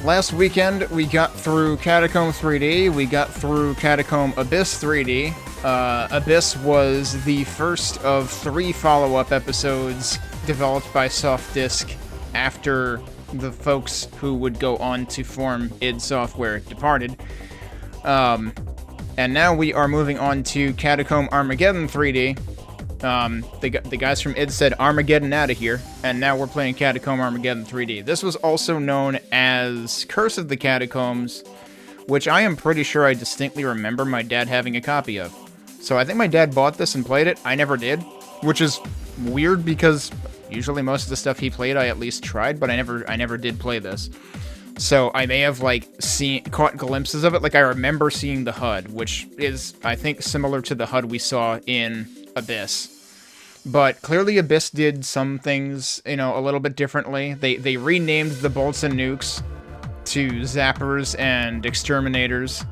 Last weekend, we got through Catacomb 3D, we got through Catacomb Abyss 3D. Abyss was the first of 3 follow-up episodes developed by Soft Disk after the folks who would go on to form id Software departed. And now we are moving on to Catacomb Armageddon 3D. The guys from id said Armageddon out of here, and now we're playing Catacomb Armageddon 3D. This was also known as Curse of the Catacombs, which I am pretty sure I distinctly remember my dad having a copy of. So I think my dad bought this and played it. I never did, which is weird because usually most of the stuff he played I at least tried, but I never did play this. So I may have caught glimpses of it. Like I remember seeing the HUD, which is I think similar to the HUD we saw in Abyss. But clearly Abyss did some things, a little bit differently. They renamed the bolts and nukes to zappers and exterminators.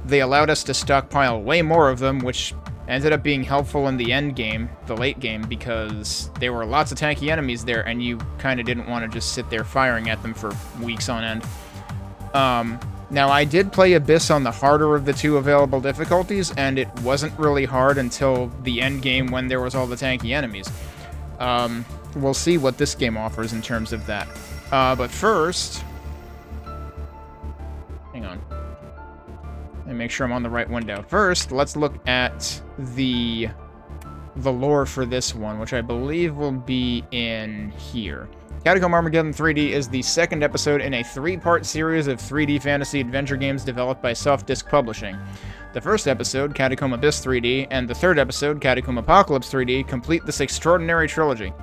They allowed us to stockpile way more of them, which ended up being helpful in the end game, the late game, because there were lots of tanky enemies there, and you kind of didn't want to just sit there firing at them for weeks on end. Now, I did play Abyss on the harder of the 2 available difficulties, and it wasn't really hard until the end game when there was all the tanky enemies. We'll see what this game offers in terms of that. But first... Hang on. Let me make sure I'm on the right window. First, let's look at the lore for this one, which I believe will be in here. Catacomb Armageddon 3D is the second episode in a 3-part series of 3D fantasy adventure games developed by Soft Disk Publishing. The first episode, Catacomb Abyss 3D, and the third episode, Catacomb Apocalypse 3D, complete this extraordinary trilogy.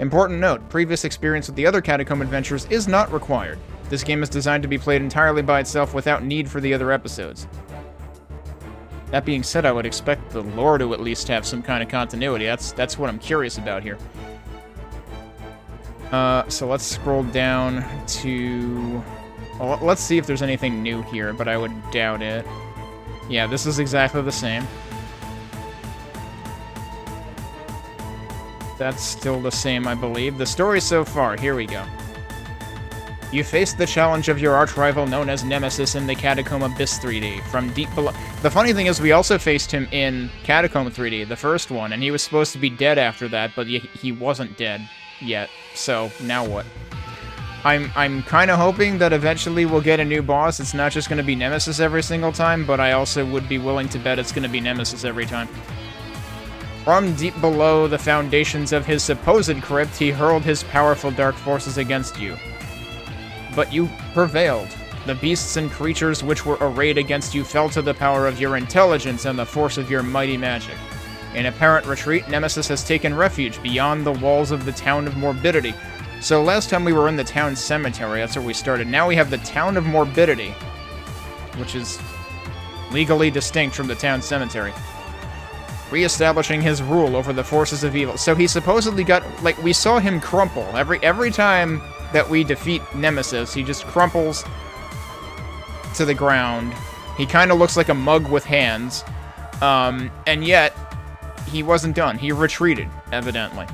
Important note, previous experience with the other Catacomb adventures is not required. This game is designed to be played entirely by itself without need for the other episodes. That being said, I would expect the lore to at least have some kind of continuity. That's what I'm curious about here. So let's scroll down to... Well, let's see if there's anything new here, but I would doubt it. Yeah, this is exactly the same. That's still the same, I believe. The story so far, here we go. You faced the challenge of your arch-rival known as Nemesis in the Catacomb Abyss 3D, from deep below... The funny thing is we also faced him in Catacomb 3D, the first one, and he was supposed to be dead after that, but he wasn't dead yet, so now what? I'm kind of hoping that eventually we'll get a new boss. It's not just going to be Nemesis every single time, but I also would be willing to bet it's going to be Nemesis every time. From deep below the foundations of his supposed crypt, he hurled his powerful dark forces against you. But you prevailed. The beasts and creatures which were arrayed against you fell to the power of your intelligence and the force of your mighty magic. In apparent retreat, Nemesis has taken refuge beyond the walls of the Town of Morbidity. So last time we were in the town cemetery, that's where we started. Now we have the Town of Morbidity, which is legally distinct from the town cemetery. Re-establishing his rule over the forces of evil. So he supposedly got, we saw him crumple. Every time that we defeat Nemesis, he just crumples to the ground. He kind of looks like a mug with hands. And yet, he wasn't done. He retreated, evidently.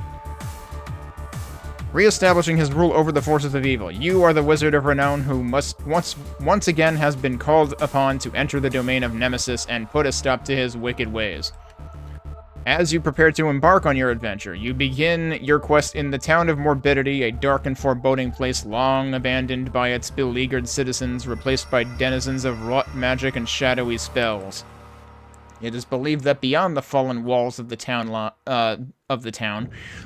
Re-establishing his rule over the forces of evil. You are the wizard of renown who once again has been called upon to enter the domain of Nemesis and put a stop to his wicked ways. As you prepare to embark on your adventure, you begin your quest in the Town of Morbidity, a dark and foreboding place long abandoned by its beleaguered citizens, replaced by denizens of wrought magic and shadowy spells. It is believed that beyond the fallen walls of the town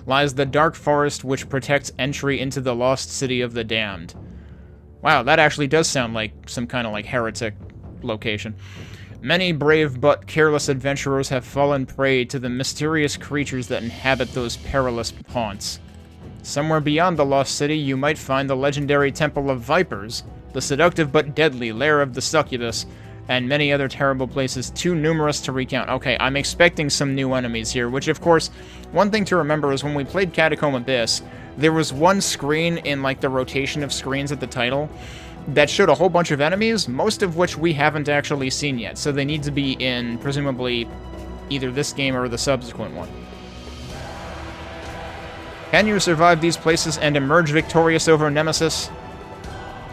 lies the dark forest which protects entry into the lost city of the damned. Wow, that actually does sound like some kind of heretic location. Many brave but careless adventurers have fallen prey to the mysterious creatures that inhabit those perilous haunts. Somewhere beyond the lost city, you might find the legendary Temple of Vipers, the seductive but deadly lair of the succubus, and many other terrible places too numerous to recount. Okay, I'm expecting some new enemies here, which of course, one thing to remember is when we played Catacomb Abyss, there was one screen in the rotation of screens at the title that showed a whole bunch of enemies, most of which we haven't actually seen yet, so they need to be in, presumably, either this game or the subsequent one. Can you survive these places and emerge victorious over Nemesis?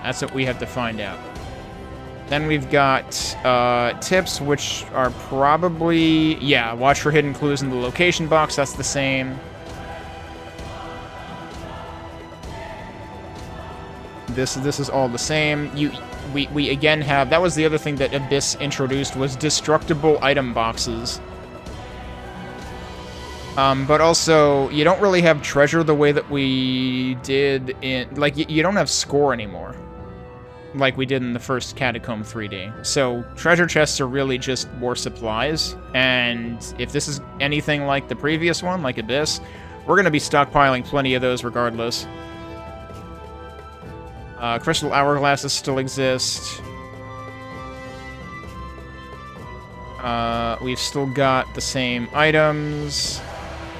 That's what we have to find out. Then we've got tips, which are probably... Yeah, watch for hidden clues in the location box. That's the same. This is all the same. We again have... That was the other thing that Abyss introduced, was destructible item boxes. But also, you don't really have treasure the way that we did in... Like, you don't have score anymore, like we did in the first Catacomb 3D. So, treasure chests are really just more supplies, and if this is anything like the previous one, like Abyss, we're going to be stockpiling plenty of those regardless. Crystal hourglasses still exist. We've still got the same items.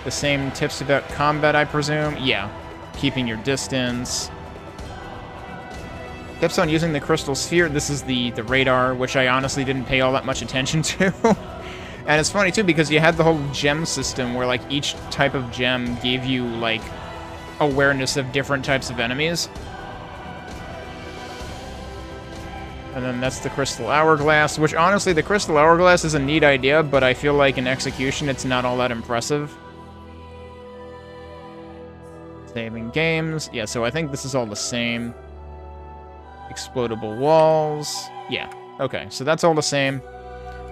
The same tips about combat, I presume? Yeah. Keeping your distance. Tips on using the crystal sphere. This is the radar, which I honestly didn't pay all that much attention to. And it's funny, too, because you had the whole gem system where, like, each type of gem gave you, like, awareness of different types of enemies. And then that's the Crystal Hourglass, which, honestly, the Crystal Hourglass is a neat idea, but I feel like in execution it's not all that impressive. Saving games. Yeah, so I think this is all the same. Explodable walls. Yeah, okay, so that's all the same.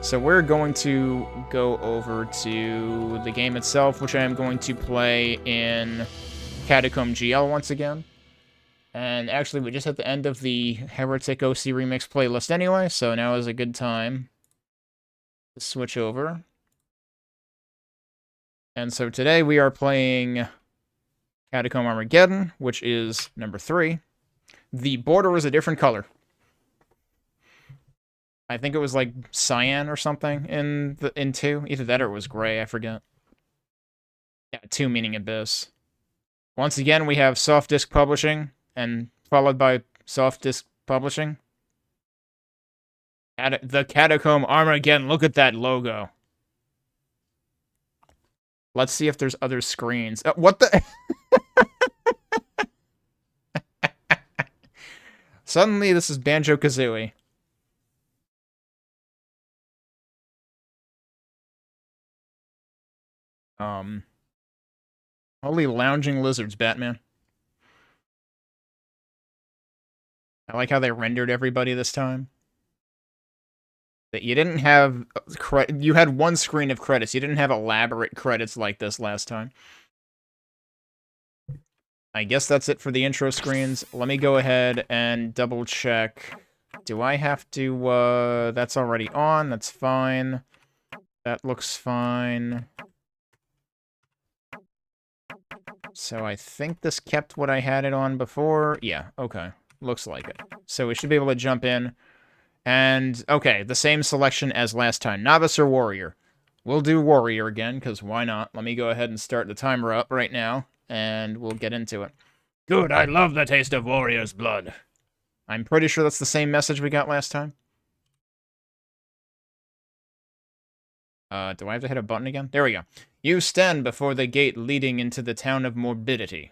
So we're going to go over to the game itself, which I am going to play in CatacombGL once again. And actually, we just hit the end of the Heretic OC Remix playlist anyway, so now is a good time to switch over. And so today we are playing Catacomb Armageddon, which is number 3. The border is a different color. I think it was like cyan or something in 2. Either that or it was gray, I forget. Yeah, 2 meaning Abyss. Once again, we have Soft Disk Publishing, and followed by Soft Disk Publishing. The Catacomb Armageddon. Look at that logo. Let's see if there's other screens. What the... Suddenly, this is Banjo-Kazooie. Holy lounging lizards, Batman. I like how they rendered everybody this time. That you didn't have... You had one screen of credits. You didn't have elaborate credits like this last time. I guess that's it for the intro screens. Let me go ahead and double check. Do I have to... That's already on. That's fine. That looks fine. So I think this kept what I had it on before. Yeah, okay. Looks like it. So we should be able to jump in. And, okay, the same selection as last time. Novice or Warrior? We'll do Warrior again, because why not? Let me go ahead and start the timer up right now, and we'll get into it. Good, I love the taste of Warrior's blood. I'm pretty sure that's the same message we got last time. Do I have to hit a button again? There we go. You stand before the gate leading into the town of Morbidity.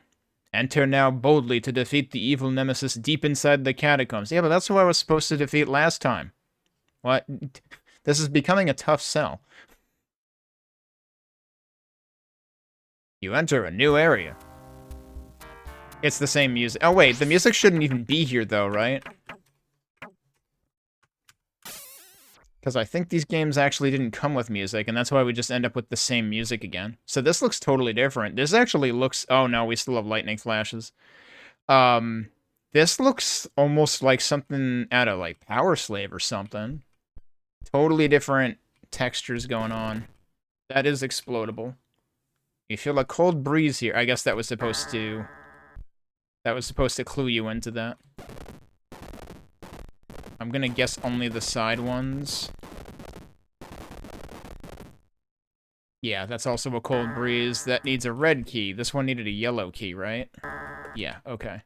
Enter now boldly to defeat the evil nemesis deep inside the catacombs. Yeah, but that's who I was supposed to defeat last time. What? This is becoming a tough sell. You enter a new area. It's the same music. Oh, wait, the music shouldn't even be here, though, right? Because I think these games actually didn't come with music, and that's why we just end up with the same music again. So this looks totally different. This actually looks... Oh, no, we still have lightning flashes. This looks almost like something out of, like, Power Slave or something. Totally different textures going on. That is explodable. You feel a cold breeze here. I guess that was supposed to... That was supposed to clue you into that. I'm gonna guess only the side ones. Yeah, that's also a cold breeze. That needs a red key. This one needed a yellow key, right? Yeah, okay.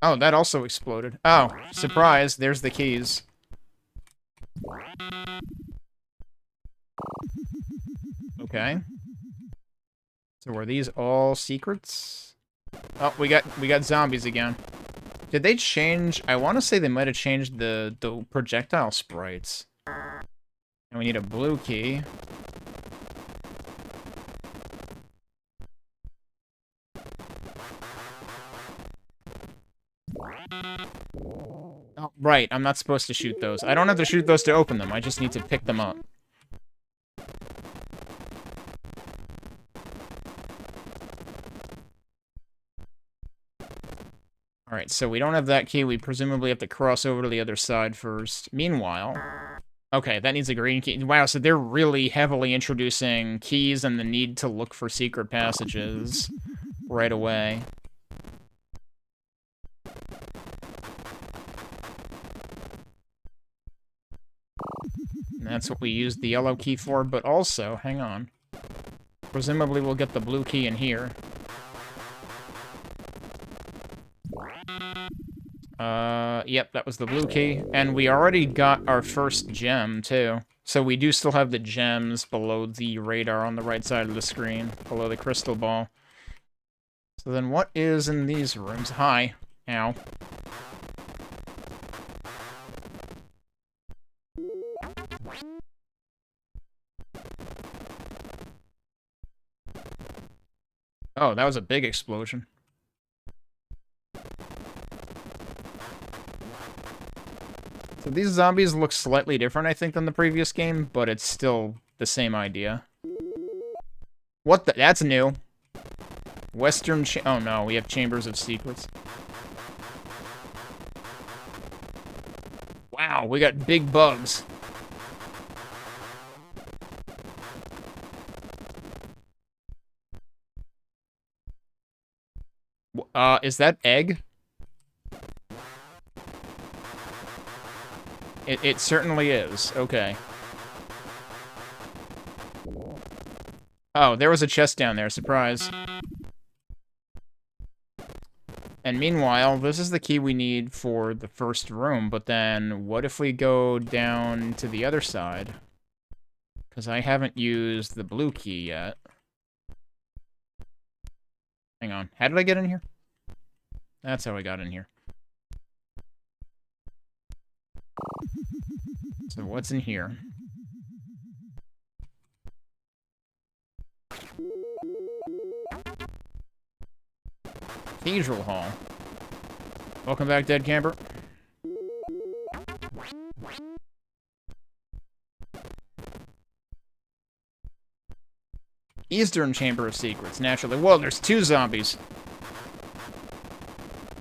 Oh, that also exploded. Oh, surprise, there's the keys. Okay. So are these all secrets? Oh, we got zombies again. Did they change? I want to say they might have changed the projectile sprites. And we need a blue key. Oh, right, I'm not supposed to shoot those. I don't have to shoot those to open them. I just need to pick them up. Alright, so we don't have that key. We presumably have to cross over to the other side first. Meanwhile... Okay, that needs a green key. Wow, so they're really heavily introducing keys and the need to look for secret passages right away. And that's what we used the yellow key for, but also, hang on. Presumably we'll get the blue key in here. Yep, that was the blue key. And we already got our first gem, too. So we do still have the gems below the radar on the right side of the screen, below the crystal ball. So then what is in these rooms? Hi. Ow. Oh, that was a big explosion. So these zombies look slightly different, I think, than the previous game, but it's still the same idea. What the? That's new. Western oh no, we have Chambers of Secrets. Wow, we got big bugs. Is that egg? It certainly is. Okay. Oh, there was a chest down there. Surprise. And meanwhile, this is the key we need for the first room, but then what if we go down to the other side? Because I haven't used the blue key yet. Hang on. How did I get in here? That's how I got in here. So what's in here? Cathedral Hall. Welcome back, Dead Camper. Eastern Chamber of Secrets, naturally. Whoa, there's 2 zombies.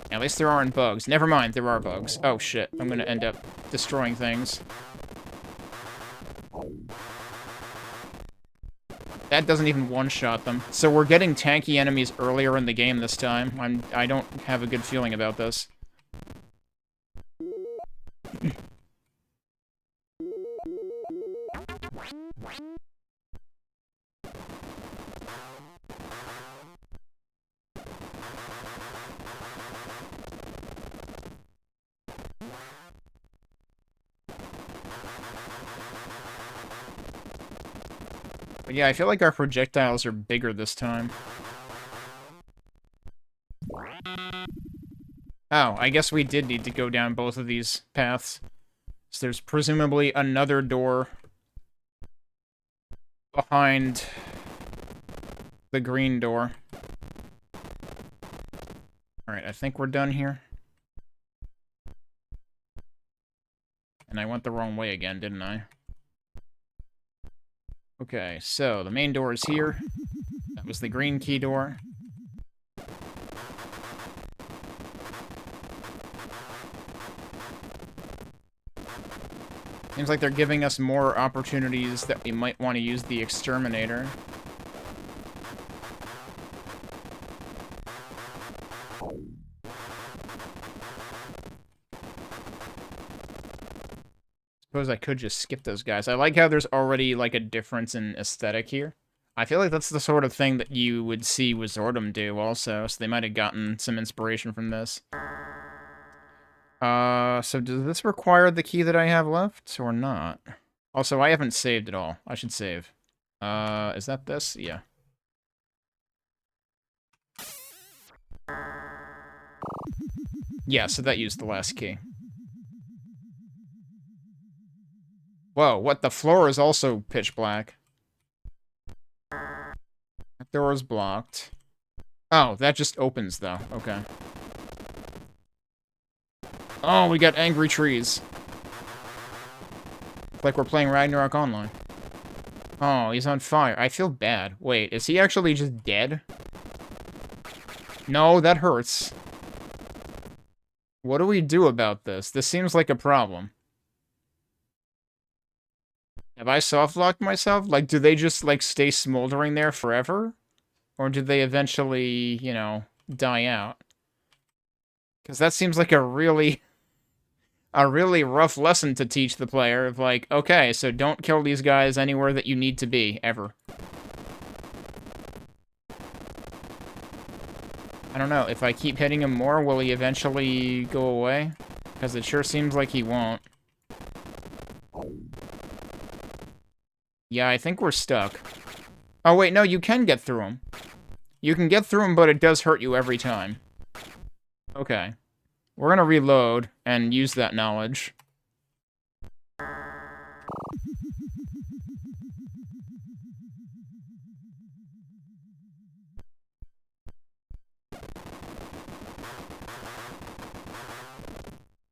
At least there aren't bugs. Never mind, there are bugs. Oh shit, I'm gonna end up destroying things. That doesn't even one-shot them. So we're getting tanky enemies earlier in the game this time. I don't have a good feeling about this. But yeah, I feel like our projectiles are bigger this time. Oh, I guess we did need to go down both of these paths. So there's presumably another door behind the green door. Alright, I think we're done here. And I went the wrong way again, didn't I? Okay, so the main door is here. That was the green key door. Seems like they're giving us more opportunities that we might want to use the exterminator. Suppose I could just skip those guys. I like how there's already, like, a difference in aesthetic here. I feel like that's the sort of thing that you would see Wizardom do, also, so they might have gotten some inspiration from this. So does this require the key that I have left, or not? Also, I haven't saved at all. I should save. Is that this? Yeah. Yeah, so that used the last key. Whoa, what? The floor is also pitch black. That door is blocked. Oh, that just opens, though. Okay. Oh, we got angry trees. Like we're playing Ragnarok Online. Oh, he's on fire. I feel bad. Wait, is he actually just dead? No, that hurts. What do we do about this? This seems like a problem. Have I soft-locked myself? Like, do they just, like, stay smoldering there forever? Or do they eventually, you know, die out? Because that seems like a really rough lesson to teach the player of, like, okay, so don't kill these guys anywhere that you need to be, ever. I don't know, if I keep hitting him more, will he eventually go away? Because it sure seems like he won't. Yeah, I think we're stuck. Oh, wait, no, you can get through him. You can get through him, but it does hurt you every time. Okay. We're gonna reload and use that knowledge.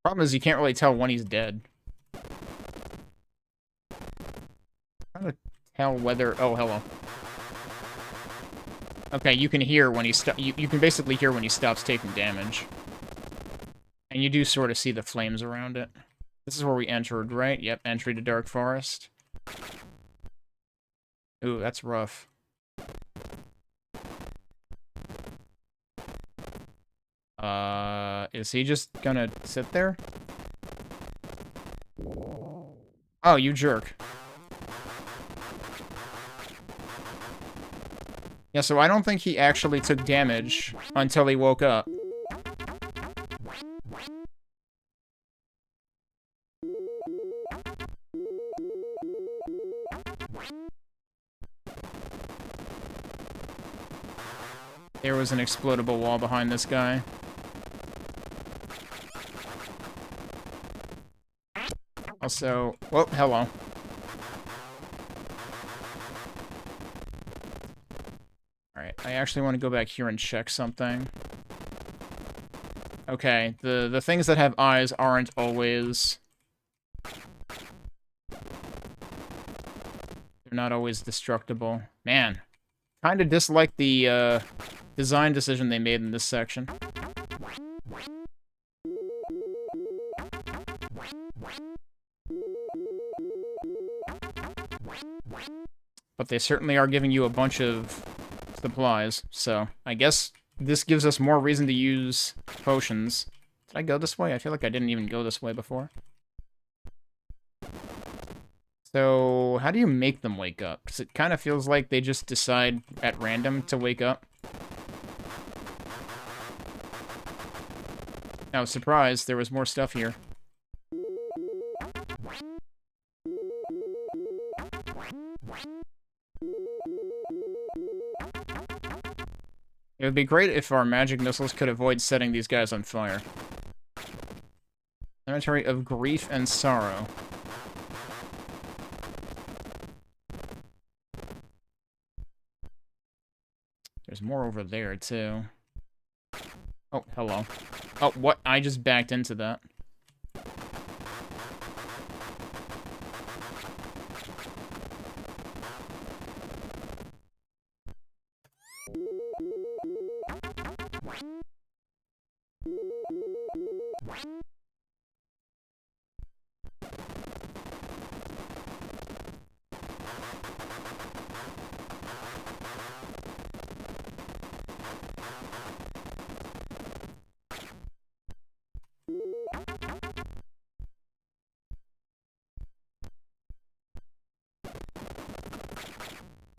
Problem is, you can't really tell when he's dead. How to tell whether... Oh, hello. Okay, you can hear when he you can basically hear when he stops taking damage. And you do sort of see the flames around it. This is where we entered, right? Yep, entry to Dark Forest. Ooh, that's rough. Is he just gonna sit there? Oh, you jerk. Yeah, so I don't think he actually took damage until he woke up. There was an explodable wall behind this guy. Also, well, hello. Alright, I actually want to go back here and check something. Okay, the things that have eyes aren't always... They're not always destructible. Man, kind of dislike the, design decision they made in this section. But they certainly are giving you a bunch of supplies, so I guess this gives us more reason to use potions. Did I go this way? I feel like I didn't even go this way before. So, how do you make them wake up? Because it kind of feels like they just decide at random to wake up. Oh, surprise, there was more stuff here. It would be great if our magic missiles could avoid setting these guys on fire. Cemetery of Grief and Sorrow. There's more over there, too. Oh, hello. Oh, what? I just backed into that.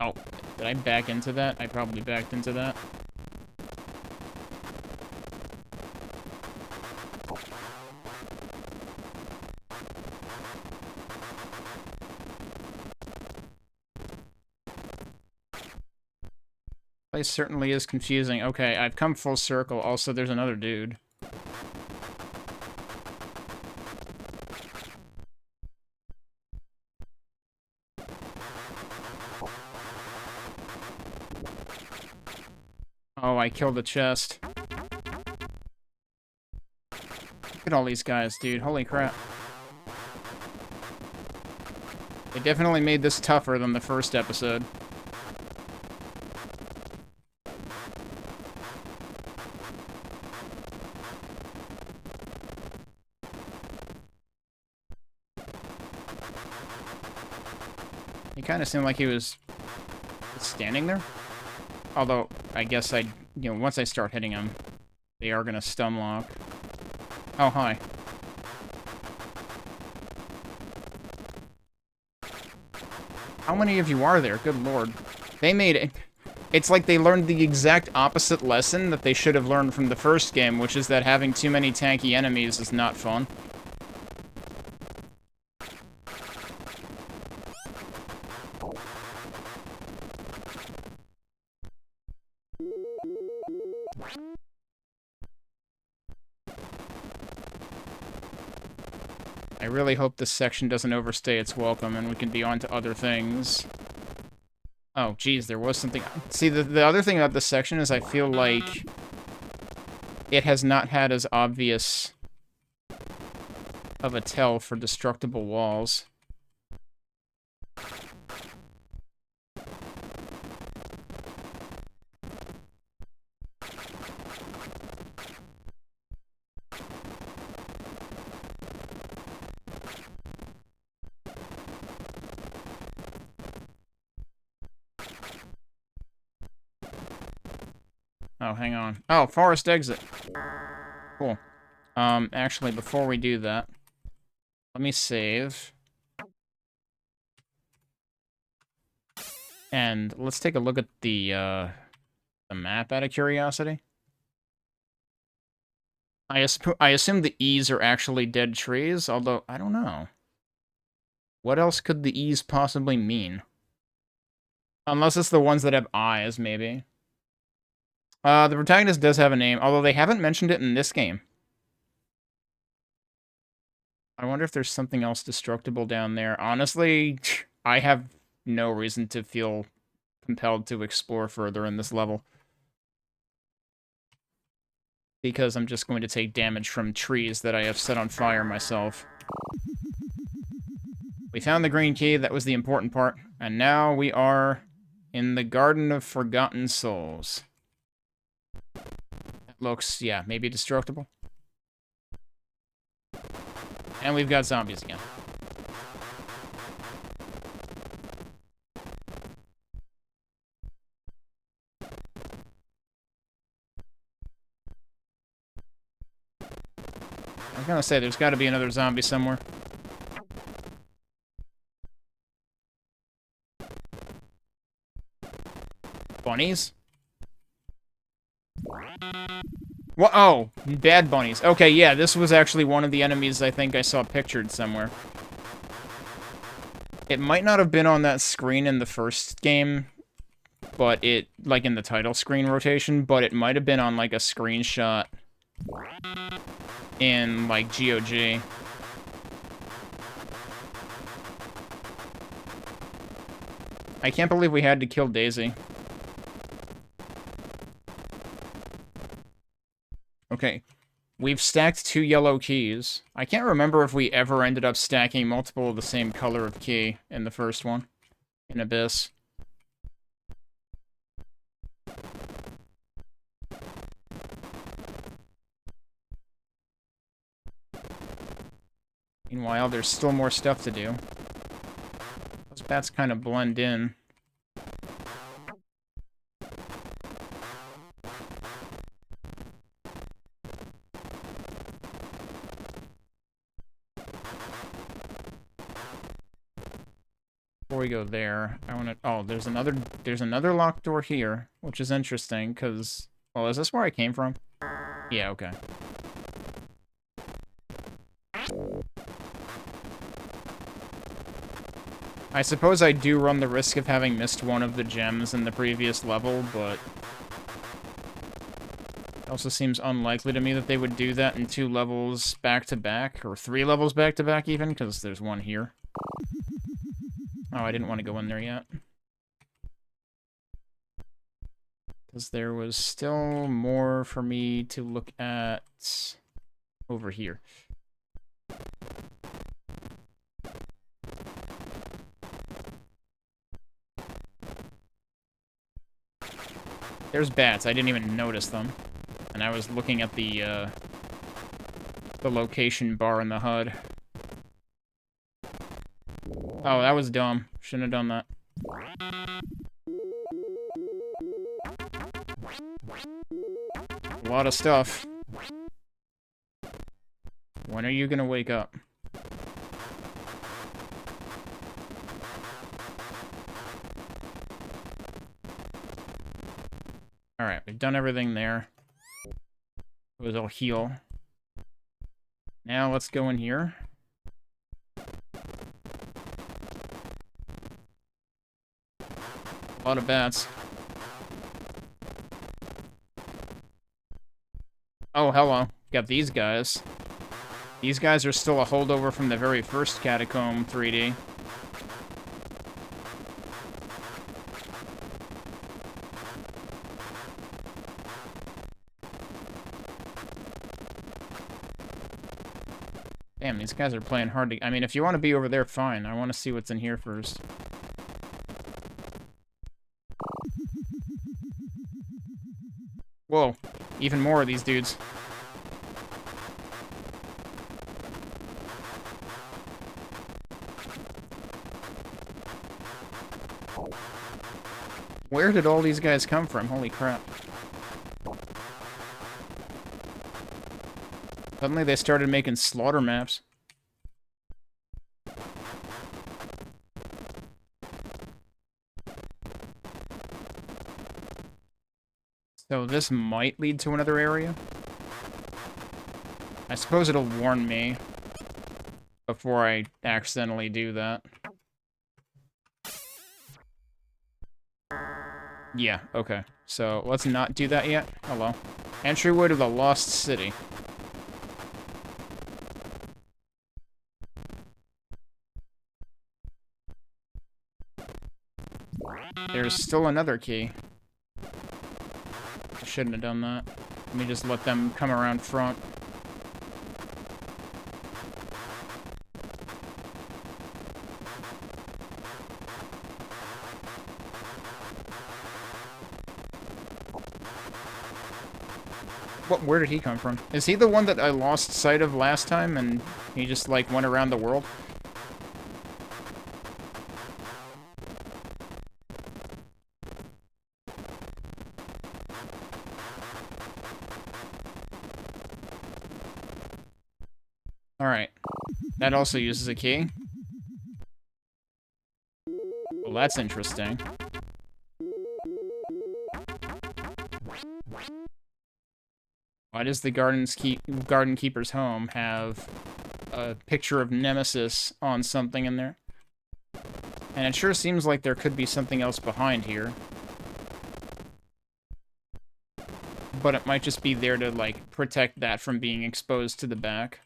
Oh, did I back into that? I probably backed into that. Place certainly is confusing. Okay, I've come full circle. Also, there's another dude. Oh, I killed the chest. Look at all these guys, dude. Holy crap. They definitely made this tougher than the first episode. He kind of seemed like he was standing there. Although, I guess once I start hitting him, they are going to stun lock. Oh, hi. How many of you are there? Good lord. They made it. It's like they learned the exact opposite lesson that they should have learned from the first game, which is that having too many tanky enemies is not fun. I really hope this section doesn't overstay its welcome and we can be on to other things. Oh, geez, there was something... See, the other thing about this section is I feel like it has not had as obvious of a tell for destructible walls. Oh, hang on. Oh, forest exit. Cool. Actually, before we do that, let me save. And let's take a look at the map out of curiosity. I assume the E's are actually dead trees, although I don't know. What else could the E's possibly mean? Unless it's the ones that have eyes, maybe. The protagonist does have a name, although they haven't mentioned it in this game. I wonder if there's something else destructible down there. Honestly, I have no reason to feel compelled to explore further in this level. Because I'm just going to take damage from trees that I have set on fire myself. We found the green key, that was the important part. And now we are in the Garden of Forgotten Souls. That looks, yeah, maybe destructible. And we've got zombies again. I was gonna say, there's gotta be another zombie somewhere. Bunnies? What? Oh, bad bunnies. Okay, yeah, this was actually one of the enemies I think I saw pictured somewhere. It might not have been on that screen in the first game, but like in the title screen rotation, but it might have been on, like, a screenshot in, like, GOG. I can't believe we had to kill Daisy. Okay, we've stacked 2 yellow keys. I can't remember if we ever ended up stacking multiple of the same color of key in the first one, in Abyss. Meanwhile, there's still more stuff to do. Those bats kind of blend in. Before we go there, I want to... Oh, there's another locked door here, which is interesting, because... Well, is this where I came from? Yeah, okay. I suppose I do run the risk of having missed one of the gems in the previous level, but... It also seems unlikely to me that they would do that in 2 levels back-to-back, or 3 levels back-to-back even, because there's one here. Oh, I didn't want to go in there yet. Because there was still more for me to look at over here. There's bats. I didn't even notice them. And I was looking at the location bar in the HUD. Oh, that was dumb. Shouldn't have done that. A lot of stuff. When are you gonna wake up? Alright, we've done everything there. It was all heal. Now let's go in here. A lot of bats. Oh, hello. Got these guys. These guys are still a holdover from the very first Catacomb 3D. Damn, these guys are playing hard to... I mean, if you want to be over there, fine. I want to see what's in here first. Whoa. Even more of these dudes. Where did all these guys come from? Holy crap. Suddenly they started making slaughter maps. So this might lead to another area. I suppose it'll warn me before I accidentally do that. Yeah, okay. So let's not do that yet. Hello. Entryway to the Lost City. There's still another key. I shouldn't have done that. Let me just let them come around front. Where did he come from? Is he the one that I lost sight of last time and he just, like, went around the world? Alright. That also uses a key. Well, that's interesting. Why does the Garden Keeper's home have a picture of Nemesis on something in there? And it sure seems like there could be something else behind here. But it might just be there to, like, protect that from being exposed to the back.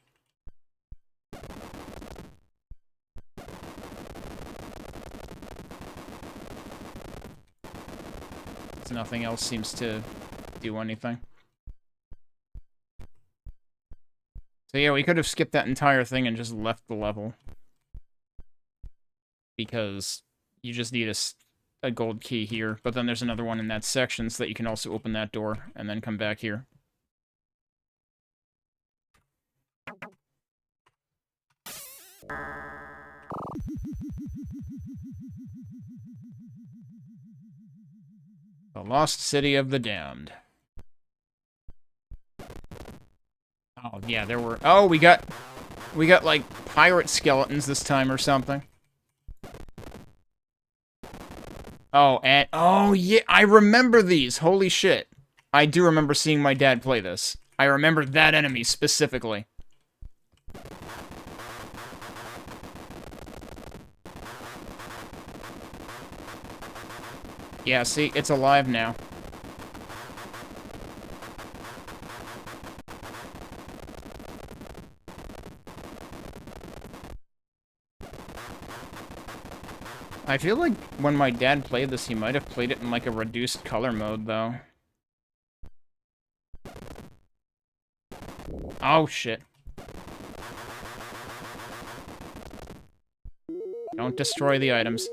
Nothing else seems to do anything. So yeah, we could have skipped that entire thing and just left the level. Because you just need a gold key here. But then there's another one in that section so that you can also open that door and then come back here. The Lost City of the Damned. Oh, yeah, there were... Oh, we got, like, pirate skeletons this time or something. Oh, and... Oh, yeah, I remember these! Holy shit. I do remember seeing my dad play this. I remember that enemy specifically. Yeah, see, it's alive now. I feel like when my dad played this, he might have played it in, like, a reduced color mode, though. Oh, shit. Don't destroy the items.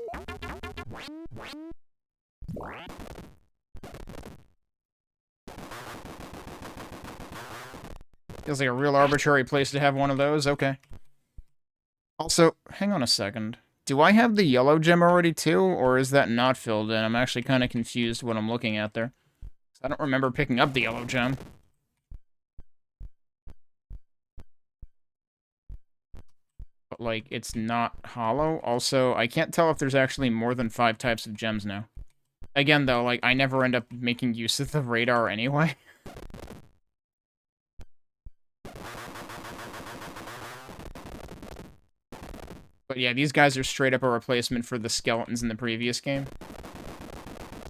Feels like a real arbitrary place to have one of those. Okay. Also, hang on a second. Do I have the yellow gem already too, or is that not filled in? I'm actually kind of confused what I'm looking at there. I don't remember picking up the yellow gem. But, like, it's not hollow. Also, I can't tell if there's actually more than 5 types of gems now. Again, though, like, I never end up making use of the radar anyway. But yeah, these guys are straight up a replacement for the skeletons in the previous game.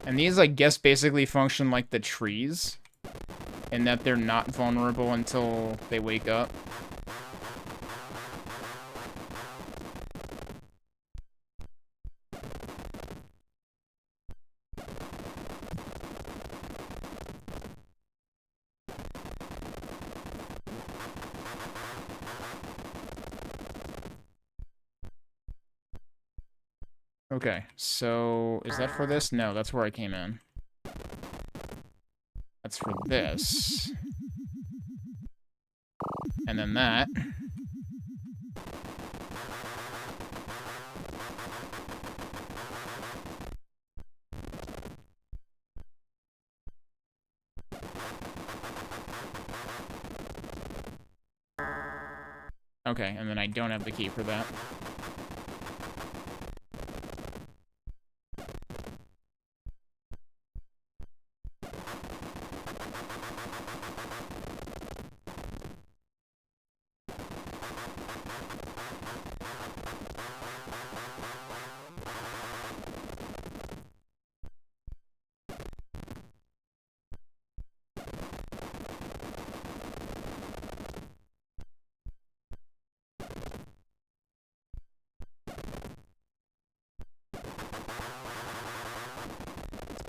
And these, I guess, basically function like the trees, in that they're not vulnerable until they wake up. Okay, so is that for this? No, that's where I came in. That's for this. And then that. Okay, and then I don't have the key for that.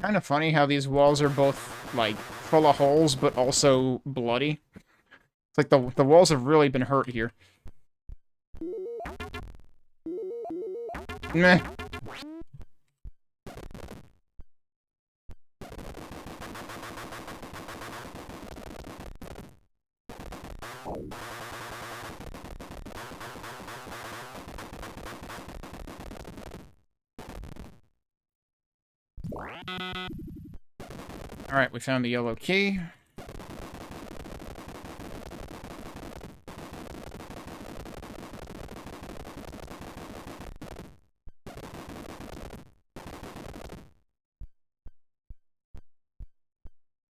Kind of funny how these walls are both, like, full of holes, but also bloody. It's like the walls have really been hurt here. Meh. Alright, we found the yellow key.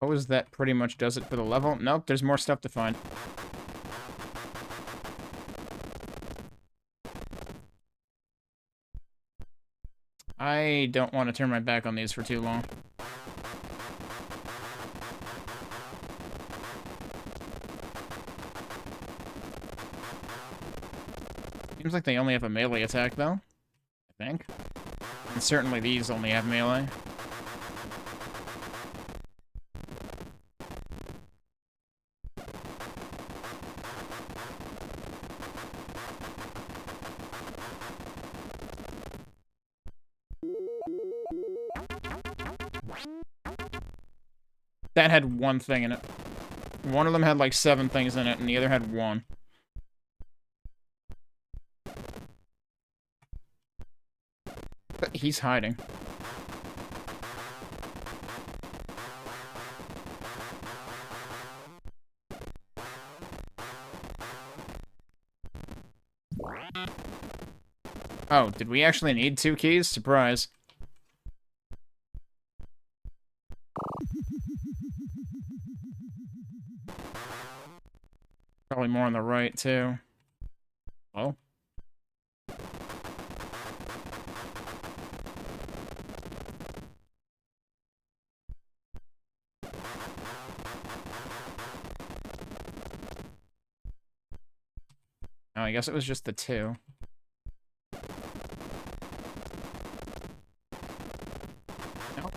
Oh, is that pretty much does it for the level? Nope, there's more stuff to find. I don't want to turn my back on these for too long. Seems like they only have a melee attack, though. I think. And certainly these only have melee. That had one thing in it. One of them had like 7 things in it, and the other had 1. But he's hiding. Oh, did we actually need 2 keys? Surprise. Probably more on the right, too. Well. Oh, I guess it was just the 2. Nope.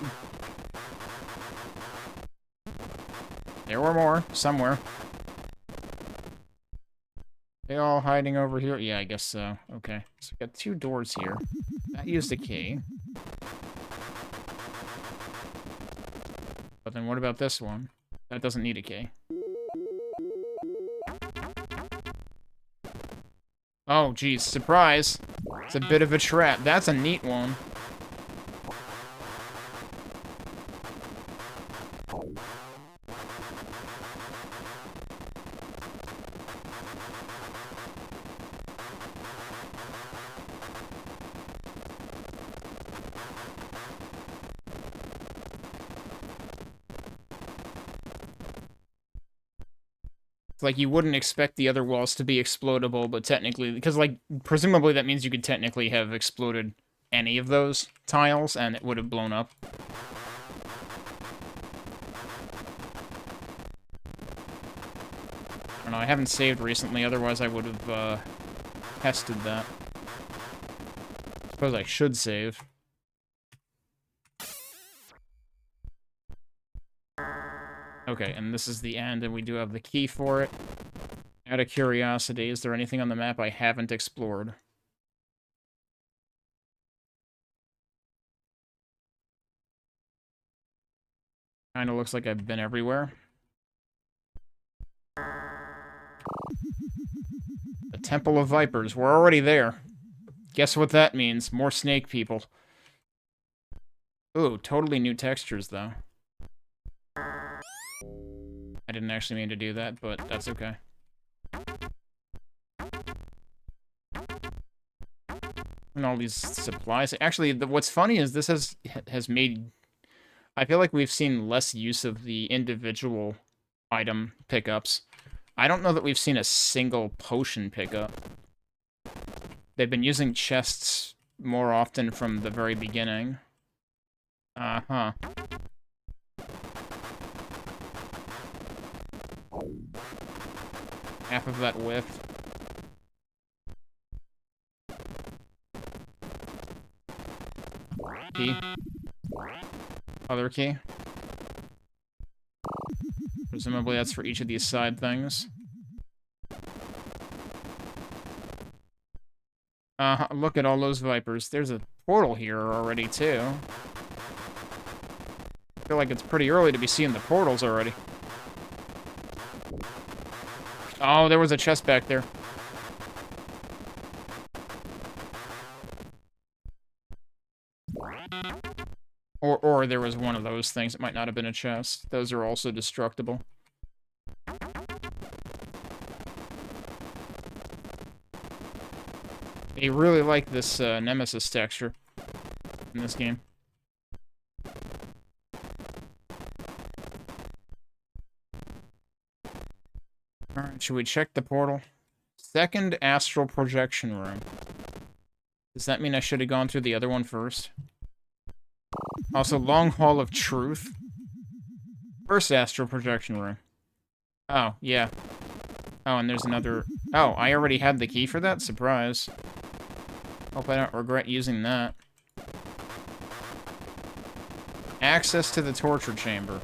There were more, somewhere. They all hiding over here? Yeah, I guess so. Okay. So we got 2 doors here. That used a key. But then what about this one? That doesn't need a key. Oh, geez. Surprise! It's a bit of a trap. That's a neat one. It's like you wouldn't expect the other walls to be explodable, but technically, because like presumably that means you could technically have exploded any of those tiles and it would have blown up. I don't know, I haven't saved recently, otherwise I would have tested that. Suppose I should save. Okay, and this is the end, and we do have the key for it. Out of curiosity, is there anything on the map I haven't explored? Kinda looks like I've been everywhere. The Temple of Vipers, we're already there. Guess what that means? More snake people. Ooh, totally new textures, though. I didn't actually mean to do that, but that's okay. And all these supplies. Actually, what's funny is this has made... I feel like we've seen less use of the individual item pickups. I don't know that we've seen a single potion pickup. They've been using chests more often from the very beginning. Uh-huh. Half of that whiff. Key. Other key. Presumably that's for each of these side things. Look at all those vipers. There's a portal here already, too. I feel like it's pretty early to be seeing the portals already. Oh, there was a chest back there. Or there was one of those things. It might not have been a chest. Those are also destructible. They really like this Nemesis texture in this game. Alright, should we check the portal? Second astral projection room. Does that mean I should have gone through the other one first? Also, Long Hall of Truth. First astral projection room. Oh, yeah. Oh, and there's another... Oh, I already had the key for that? Surprise. Hope I don't regret using that. Access to the torture chamber.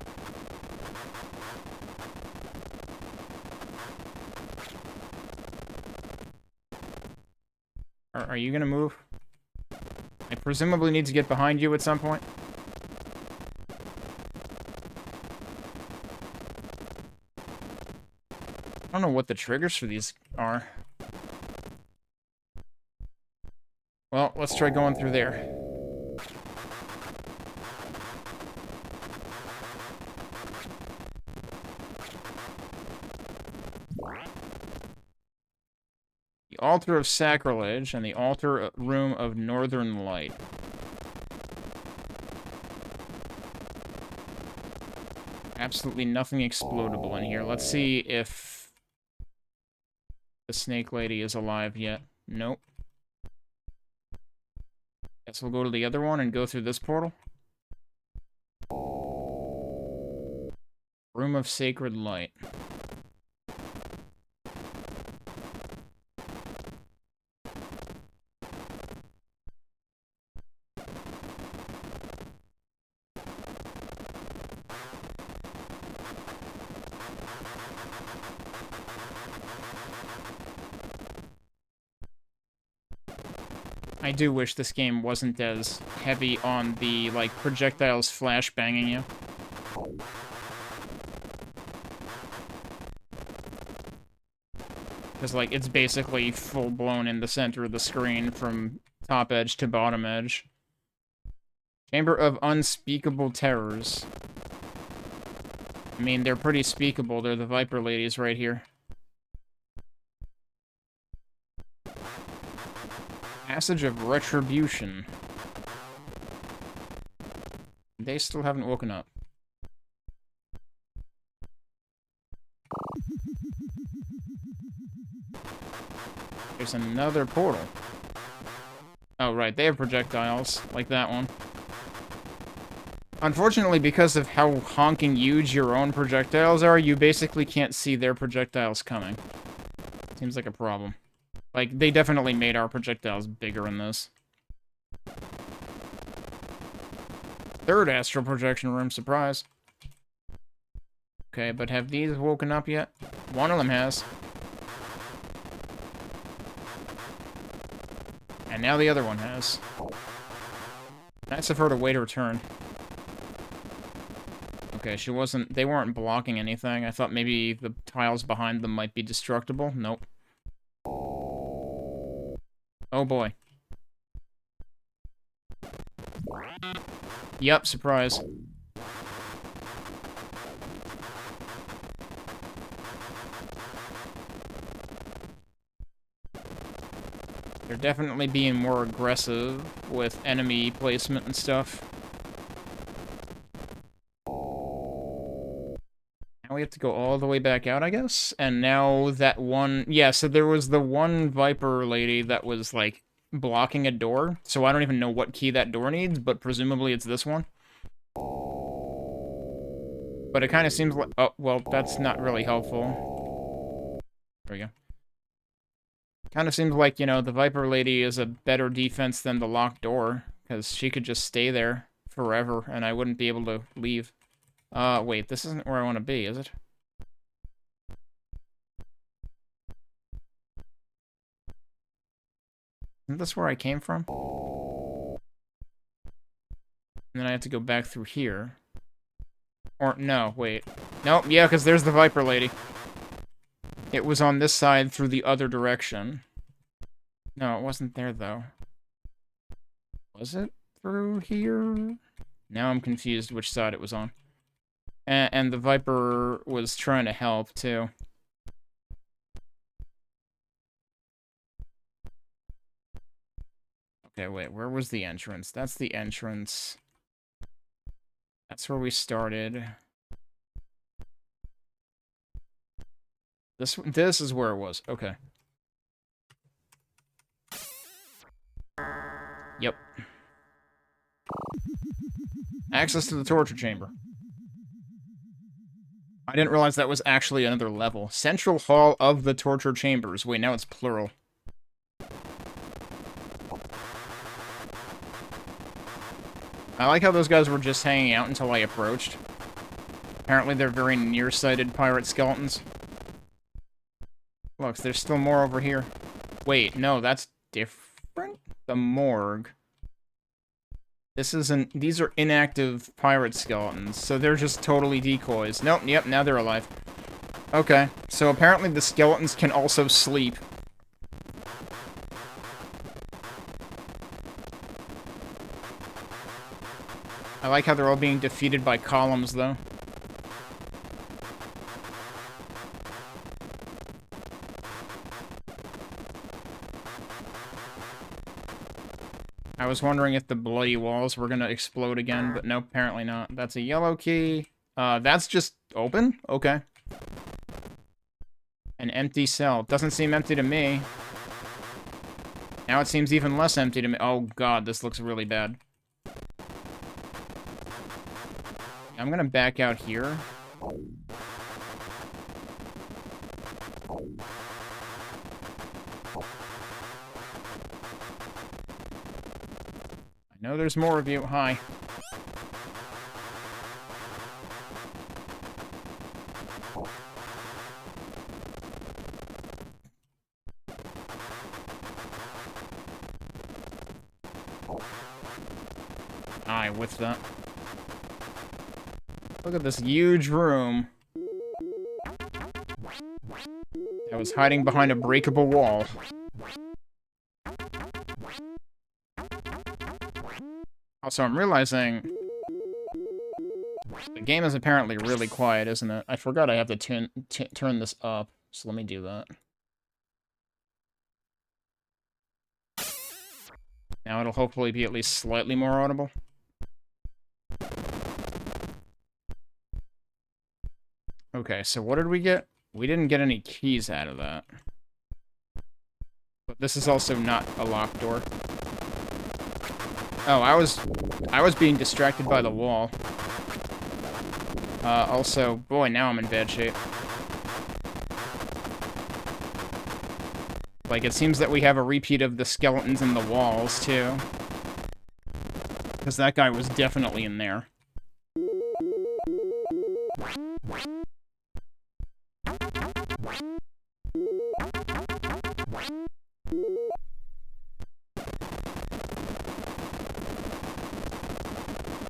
Are you gonna move? I presumably need to get behind you at some point. I don't know what the triggers for these are. Well, let's try going through there. The Altar of Sacrilege and the Altar Room of Northern Light. Absolutely nothing explodable in here. Let's see if the Snake Lady is alive yet. Nope. Guess we'll go to the other one and go through this portal. Room of Sacred Light. I do wish this game wasn't as heavy on the, like, projectiles flashbanging you. Because, like, it's basically full-blown in the center of the screen from top edge to bottom edge. Chamber of Unspeakable Terrors. I mean, they're pretty speakable. They're the Viper ladies right here. Passage of Retribution. They still haven't woken up. There's another portal. Oh, right, they have projectiles, like that one. Unfortunately, because of how honking huge your own projectiles are, you basically can't see their projectiles coming. Seems like a problem. Like, they definitely made our projectiles bigger in this. Third astral projection room, surprise. Okay, but have these woken up yet? One of them has. And now the other one has. Nice of her to wait her turn. Okay, they weren't blocking anything. I thought maybe the tiles behind them might be destructible. Nope. Oh boy. Yep, surprise. They're definitely being more aggressive with enemy placement and stuff. Now we have to go all the way back out, I guess? And now that one... Yeah, so there was the one Viper lady that was, like, blocking a door. So I don't even know what key that door needs, but presumably it's this one. But it kind of seems like... Oh, well, that's not really helpful. There we go. Kind of seems like, you know, the Viper lady is a better defense than the locked door, because she could just stay there forever, and I wouldn't be able to leave. Wait, this isn't where I want to be, is it? Isn't this where I came from? And then I have to go back through here. Or, no, wait. Nope, yeah, because there's the Viper lady. It was on this side through the other direction. No, it wasn't there, though. Was it through here? Now I'm confused which side it was on. And the Viper was trying to help, too. Okay, wait, where was the entrance? That's the entrance. That's where we started. This is where it was. Okay. Yep. Access to the torture chamber. I didn't realize that was actually another level. Central Hall of the Torture Chambers. Wait, now it's plural. I like how those guys were just hanging out until I approached. Apparently they're very nearsighted pirate skeletons. Look, there's still more over here. Wait, no, that's different? The morgue. These are inactive pirate skeletons, so they're just totally decoys. Nope, yep, now they're alive. Okay, so apparently the skeletons can also sleep. I like how they're all being defeated by columns, though. I was wondering if the bloody walls were gonna explode again, but nope, apparently not. That's a yellow key. That's just open? Okay. An empty cell. Doesn't seem empty to me. Now it seems even less empty to me. Oh god, this looks really bad. I'm gonna back out here. I know there's more of you. Hi. eye with that. Look at this huge room. I was hiding behind a breakable wall. Also, I'm realizing the game is apparently really quiet, isn't it? I forgot I have to turn this up, so let me do that. Now it'll hopefully be at least slightly more audible. Okay, so what did we get? We didn't get any keys out of that. But this is also not a locked door. Oh, I was being distracted by the wall. Also, boy, now I'm in bad shape. Like, it seems that we have a repeat of the skeletons in the walls, too. Because that guy was definitely in there.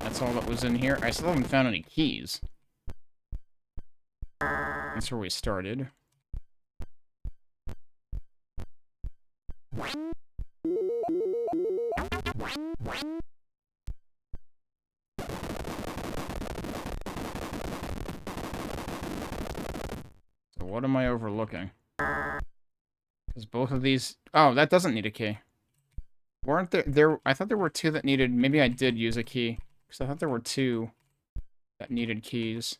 That's all that was in here. I still haven't found any keys. That's where we started. So what am I overlooking? Because both of these... Oh, that doesn't need a key. Weren't there... I thought there were two that needed... Maybe I did use a key. Because I thought there were two that needed keys.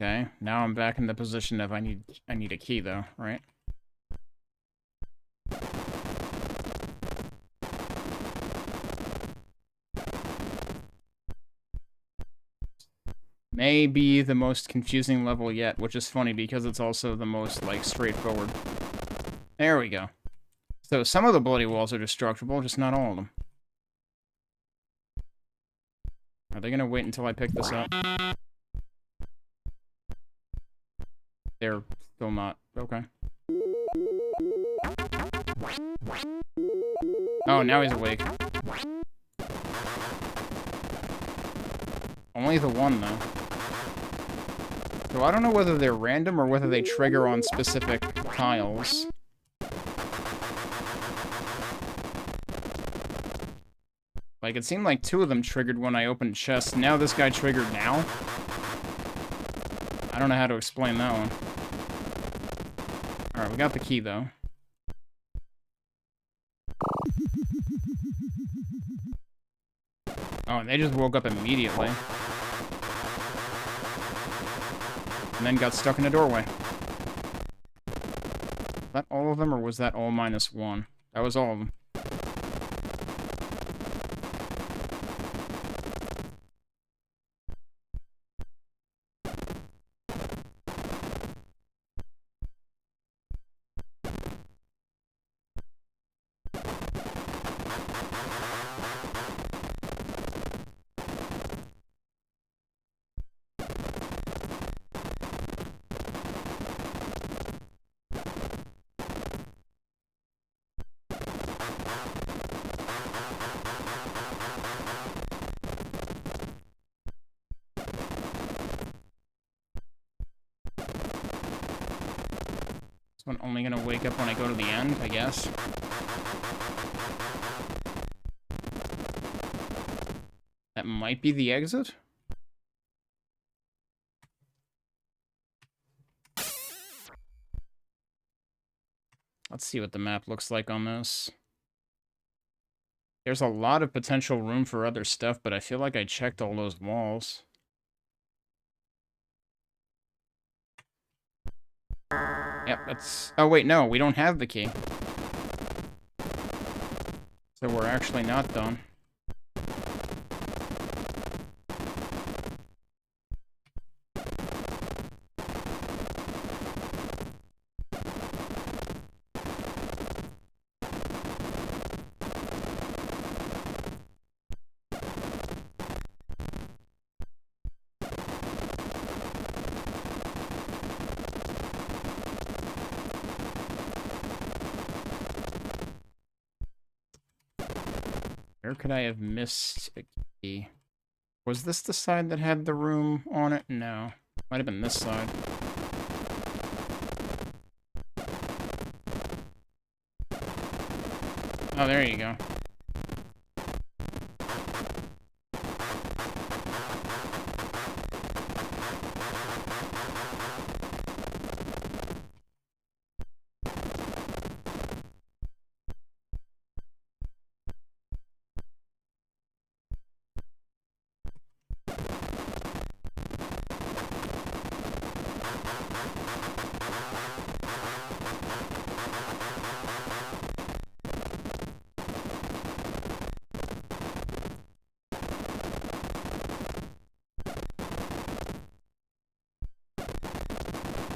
Okay, now I'm back in the position of I need a key though, right? Maybe the most confusing level yet, which is funny because it's also the most, like, straightforward. There we go. So some of the bloody walls are destructible, just not all of them. Are they gonna wait until I pick this up? They're still not. Okay. Oh, now he's awake. Only the one, though. So I don't know whether they're random or whether they trigger on specific tiles. Like, it seemed like two of them triggered when I opened chests. Now this guy triggered now? I don't know how to explain that one. Alright, we got the key, though. Oh, and they just woke up immediately. And then got stuck in a doorway. Was that all of them, or was that all minus one? That was all of them. This one only gonna wake up when I go to the end, I guess. That might be the exit? Let's see what the map looks like on this. There's a lot of potential room for other stuff, but I feel like I checked all those walls. Yep, that's... Oh, wait, no, we don't have the key. So we're actually not done. Where could I have missed a key? Was this the side that had the room on it? No. Might have been this side. Oh, there you go.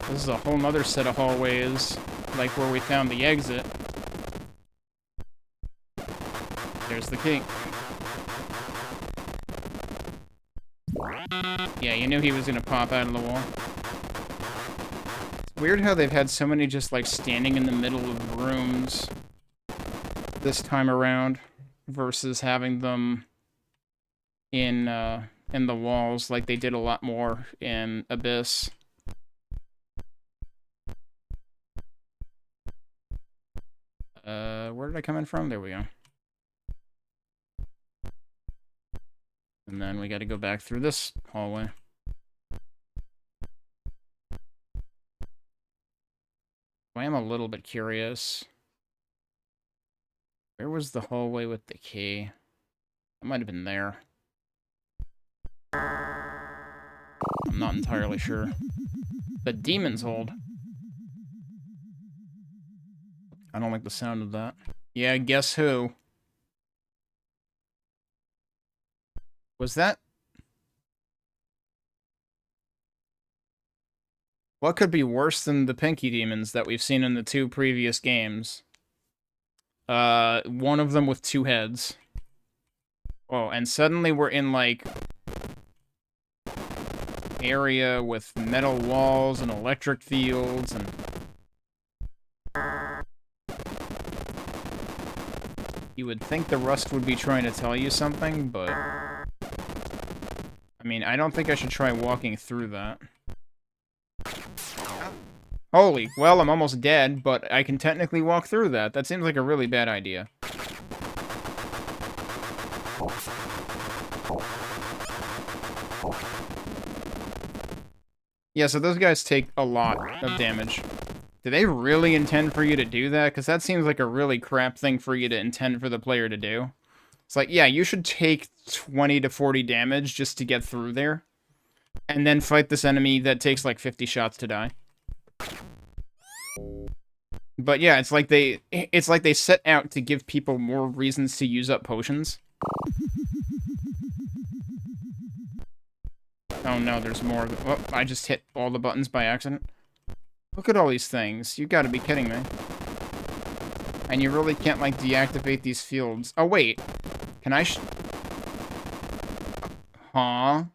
This is a whole nother set of hallways, like where we found the exit. There's the key. Yeah, you knew he was gonna pop out of the wall. It's weird how they've had so many just, like, standing in the middle of rooms this time around, versus having them in the walls, like they did a lot more in Abyss. Where did I come in from? There we go. And then we gotta go back through this hallway. I am a little bit curious. Where was the hallway with the key? It might have been there. I'm not entirely sure. The Demon's Hold. I don't like the sound of that. Yeah, guess who? Was that... What could be worse than the Pinky Demons that we've seen in the 2 previous games? One of them with 2 heads. Oh, and suddenly we're in, like... area with metal walls and electric fields and... You would think the rust would be trying to tell you something, but... I mean, I don't think I should try walking through that. Holy, well, I'm almost dead, but I can technically walk through that. That seems like a really bad idea. Yeah, so those guys take a lot of damage. Do they really intend for you to do that? Because that seems like a really crap thing for you to intend for the player to do. It's like, yeah, you should take 20 to 40 damage just to get through there. And then fight this enemy that takes like 50 shots to die. But yeah, it's like they set out to give people more reasons to use up potions. Oh no, there's more. Oh, I just hit all the buttons by accident. Look at all these things. You gotta be kidding me. And you really can't, like, deactivate these fields. Oh, wait. Can I Huh?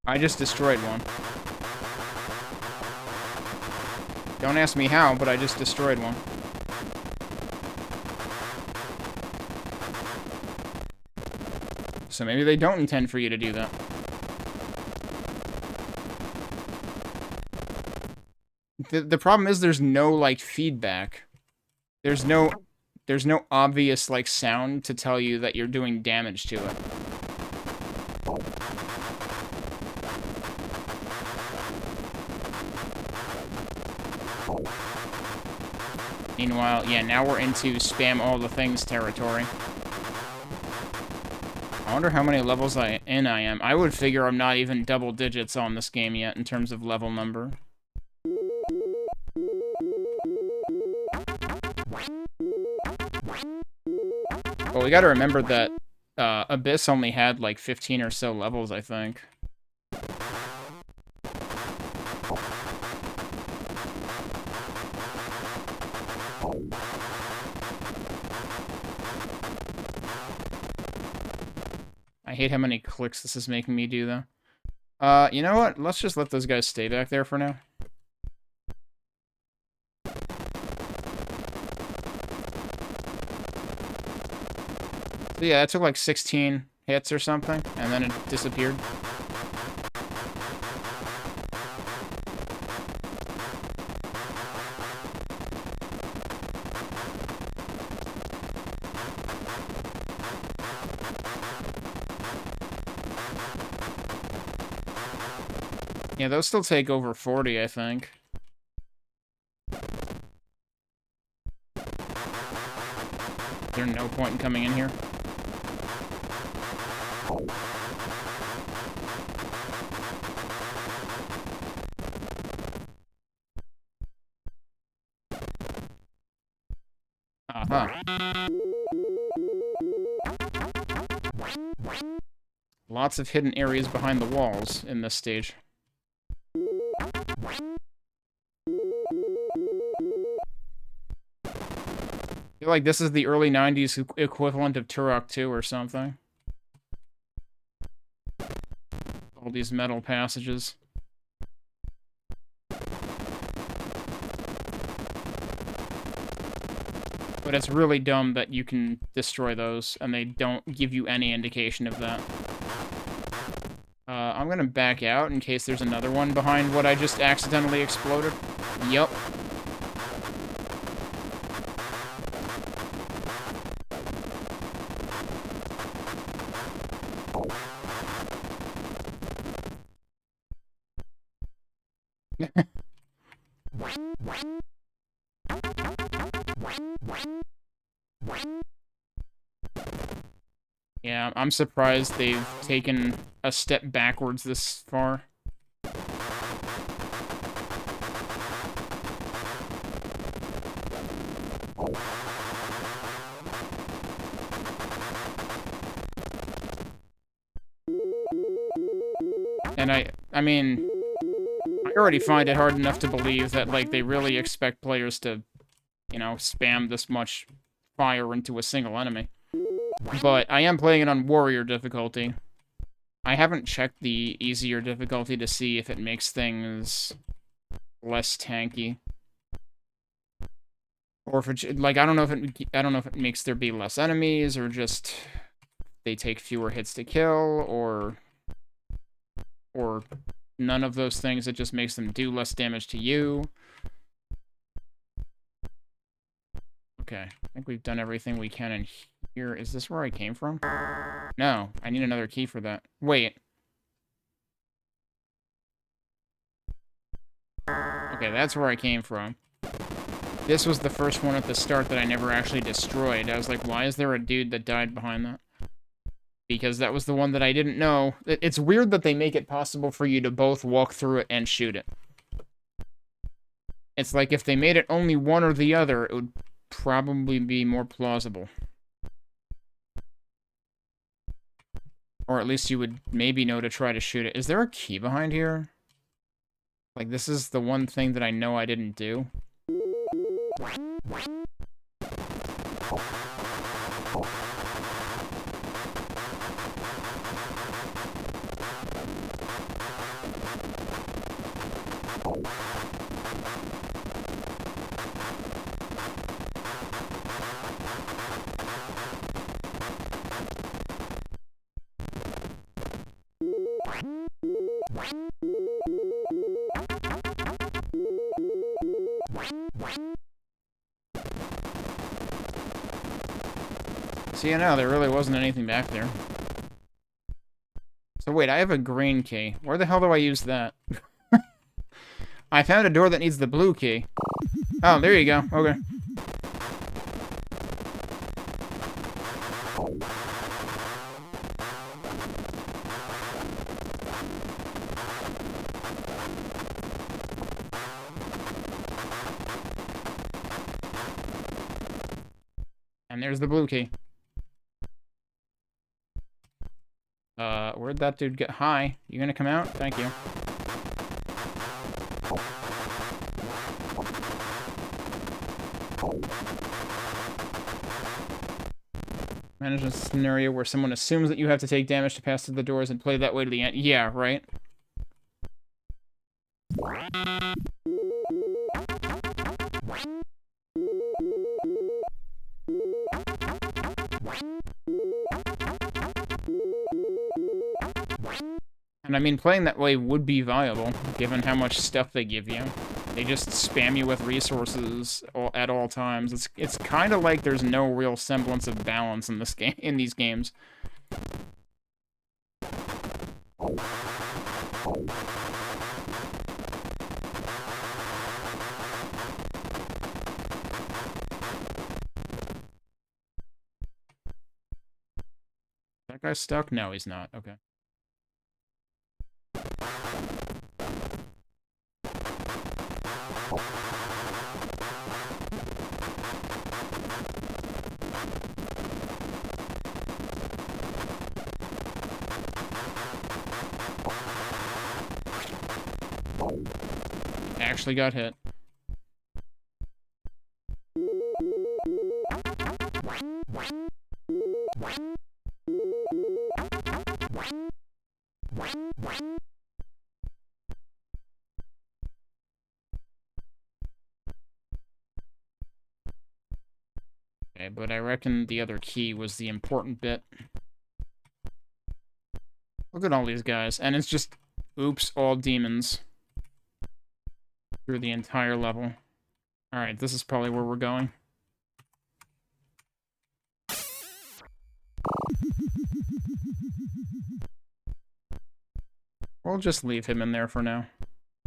I just destroyed one. Don't ask me how, but I just destroyed one. So maybe they don't intend for you to do that. The problem is there's no, like, feedback. There's no obvious, like, sound to tell you that you're doing damage to it. Meanwhile, yeah, now we're into spam all the things territory. I wonder how many levels I am. I would figure I'm not even double digits on this game yet in terms of level number. Well, we gotta remember that Abyss only had like 15 or so levels, I think. I hate how many clicks this is making me do, though. You know what? Let's just let those guys stay back there for now. Yeah, it took like 16 hits or something, and then it disappeared. Yeah, those still take over 40, I think. Is there no point in coming in here? Uh-huh. Lots of hidden areas behind the walls in this stage. I feel like this is the early 90s equivalent of Turok 2 or something. All these metal passages. But it's really dumb that you can destroy those, and they don't give you any indication of that. I'm gonna back out in case there's another one behind what I just accidentally exploded. Yup. Yeah, I'm surprised they've taken a step backwards this far. And I mean, I already find it hard enough to believe that, like, they really expect players to, you know, spam this much fire into a single enemy. But I am playing it on warrior difficulty. I haven't checked the easier difficulty to see if it makes things less tanky. Or if it, like, I don't know if it makes there be less enemies, or just they take fewer hits to kill, or none of those things. It just makes them do less damage to you. Okay, I think we've done everything we can in here. Is this where I came from? No, I need another key for that. Wait. Okay, that's where I came from. This was the first one at the start that I never actually destroyed. I was like, why is there a dude that died behind that? Because that was the one that I didn't know. It's weird that they make it possible for you to both walk through it and shoot it. It's like if they made it only one or the other, it would probably be more plausible. Or at least you would maybe know to try to shoot it. Is there a key behind here? Like, this is the one thing that I know I didn't do. See, I know, there really wasn't anything back there. So wait, I have a green key. Where the hell do I use that? I found a door that needs the blue key. Oh, there you go. Okay. And there's the blue key. Where'd that dude get? Hi, you gonna come out? Thank you. Manage a scenario where someone assumes that you have to take damage to pass through the doors and play that way to the end. Yeah, right? And I mean, playing that way would be viable, given how much stuff they give you. They just spam you with resources at all times. It's kind of like there's no real semblance of balance in this game, in these games. That guy's stuck? No, he's not. Okay. Actually got hit. Okay, but I reckon the other key was the important bit. Look at all these guys, and it's just, oops, all demons. Through the entire level. Alright, this is probably where we're going. We'll just leave him in there for now.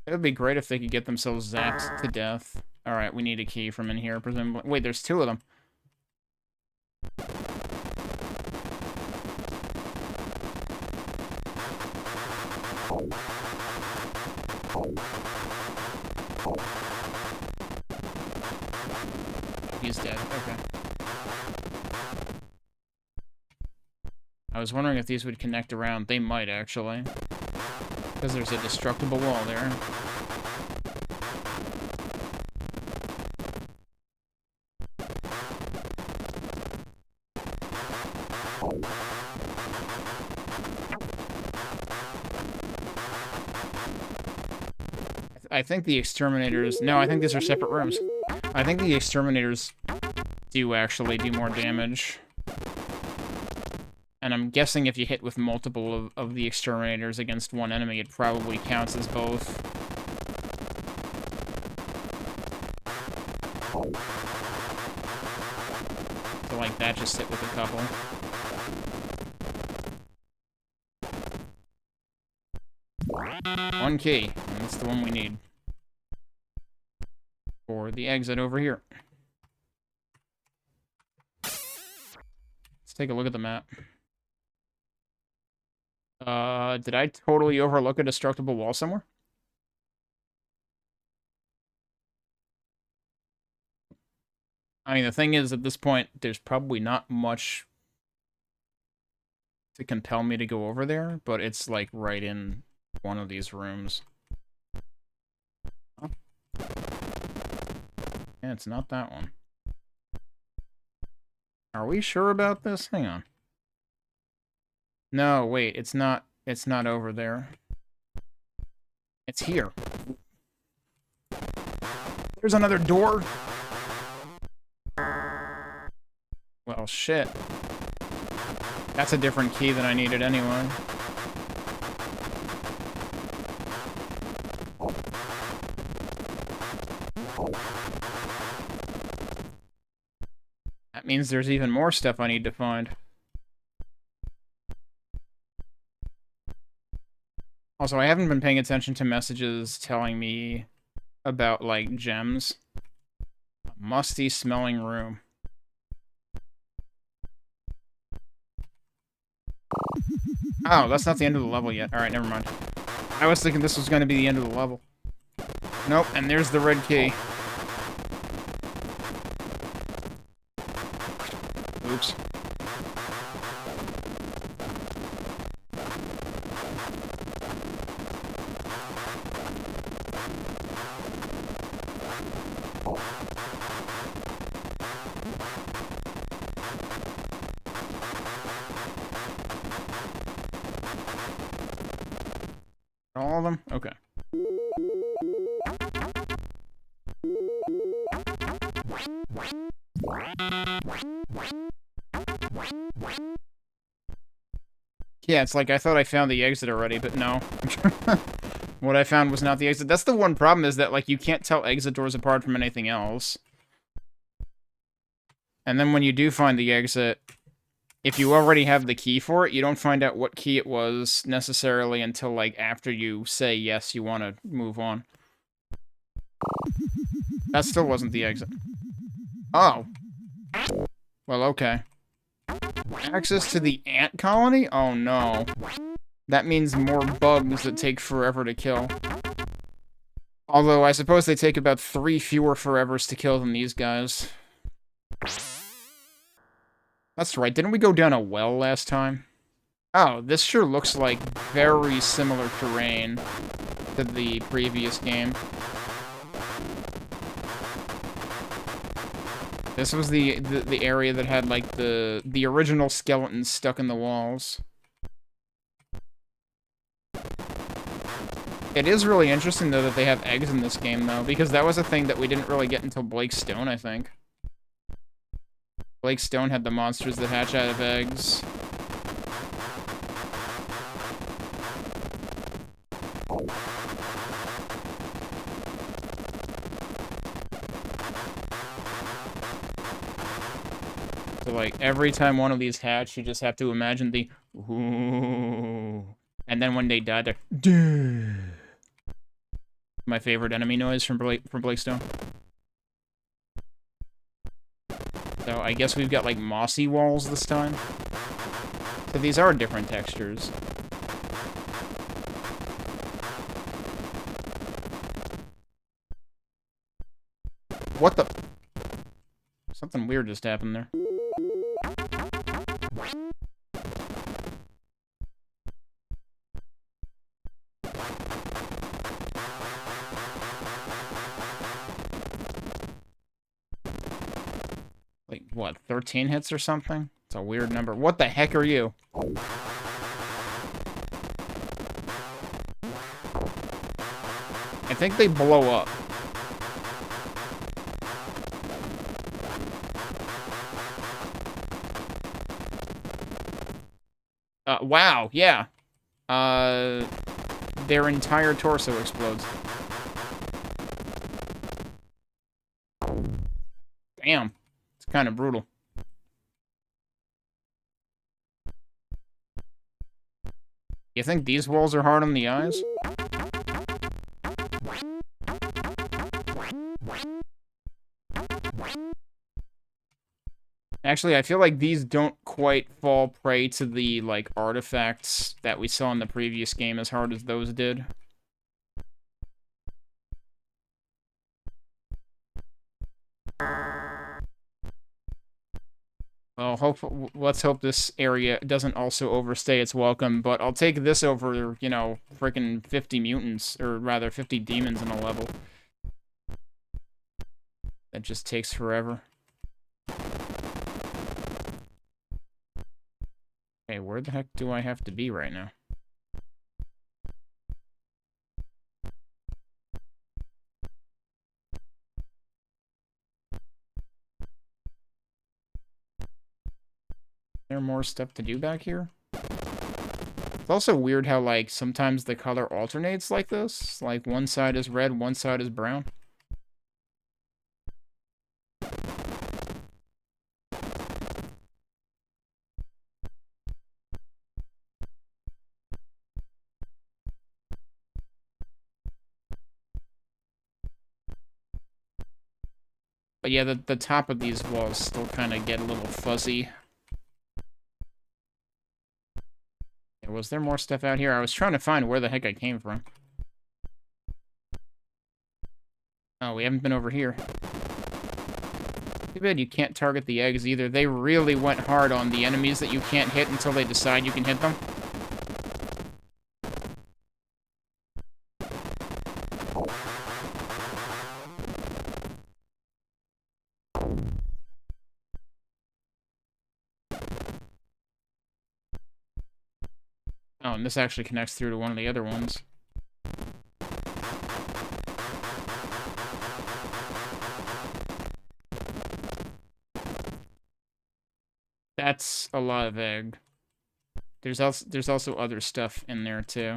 It would be great if they could get themselves zapped to death. Alright, we need a key from in here, presumably. Wait, there's two of them. He's dead. Okay. I was wondering if these would connect around. They might, actually. Because there's a destructible wall there. I think the exterminators... No, I think these are separate rooms. I think the exterminators do actually do more damage. And I'm guessing if you hit with multiple of the exterminators against one enemy, it probably counts as both. So like that, just hit with a couple. One key, and that's the one we need. For the exit over here. Let's take a look at the map. Did I totally overlook a destructible wall somewhere? I mean, the thing is, at this point, there's probably not much to compel me to go over there, but it's, like, right in one of these rooms. Oh. Yeah, it's not that one. Are we sure about this? Hang on. No, wait, it's not over there. It's here. There's another door. Well, shit. That's a different key than I needed anyway. That means there's even more stuff I need to find. Also, I haven't been paying attention to messages telling me about, like, gems. A musty-smelling room. Oh, that's not the end of the level yet. Alright, never mind. I was thinking this was going to be the end of the level. Nope, and there's the red key. Oops. All of them? Okay. Yeah, it's like I thought I found the exit already, but no. What I found was not the exit. That's the one problem, is that, like, you can't tell exit doors apart from anything else. And then when you do find the exit, if you already have the key for it, you don't find out what key it was necessarily until, like, after you say yes, you want to move on. That still wasn't the exit. Oh. Well, okay. Access to the ant colony? Oh, no. That means more bugs that take forever to kill. Although, I suppose they take about 3 fewer forevers to kill than these guys. That's right, didn't we go down a well last time? Oh, this sure looks like very similar terrain to the previous game. This was the area that had, like, the original skeletons stuck in the walls. It is really interesting, though, that they have eggs in this game, though, because that was a thing that we didn't really get until Blake Stone, I think. Blake Stone had the monsters that hatch out of eggs. So, like, every time one of these hatch, you just have to imagine the ooh. And then when they die, they're duh. My favorite enemy noise from Blake Stone. So I guess we've got, like, mossy walls this time. So these are different textures. What the? Something weird just happened there. Like, what, 13 hits or something? It's a weird number. What the heck are you? I think they blow up. Wow, yeah. Their entire torso explodes. Damn. It's kind of brutal. You think these walls are hard on the eyes? Actually, I feel like these don't quite fall prey to the, like, artifacts that we saw in the previous game as hard as those did. Well, let's hope this area doesn't also overstay its welcome, but I'll take this over, you know, frickin' 50 mutants, or rather 50 demons in a level. That just takes forever. Okay, where the heck do I have to be right now? Is there more stuff to do back here? It's also weird how, like, sometimes the color alternates like this. Like, one side is red, one side is brown. But yeah, the top of these walls still kind of get a little fuzzy. Yeah, was there more stuff out here? I was trying to find where the heck I came from. Oh, we haven't been over here. Too bad you can't target the eggs either. They really went hard on the enemies that you can't hit until they decide you can hit them. Oh, and this actually connects through to one of the other ones. That's a lot of egg. There's also other stuff in there too.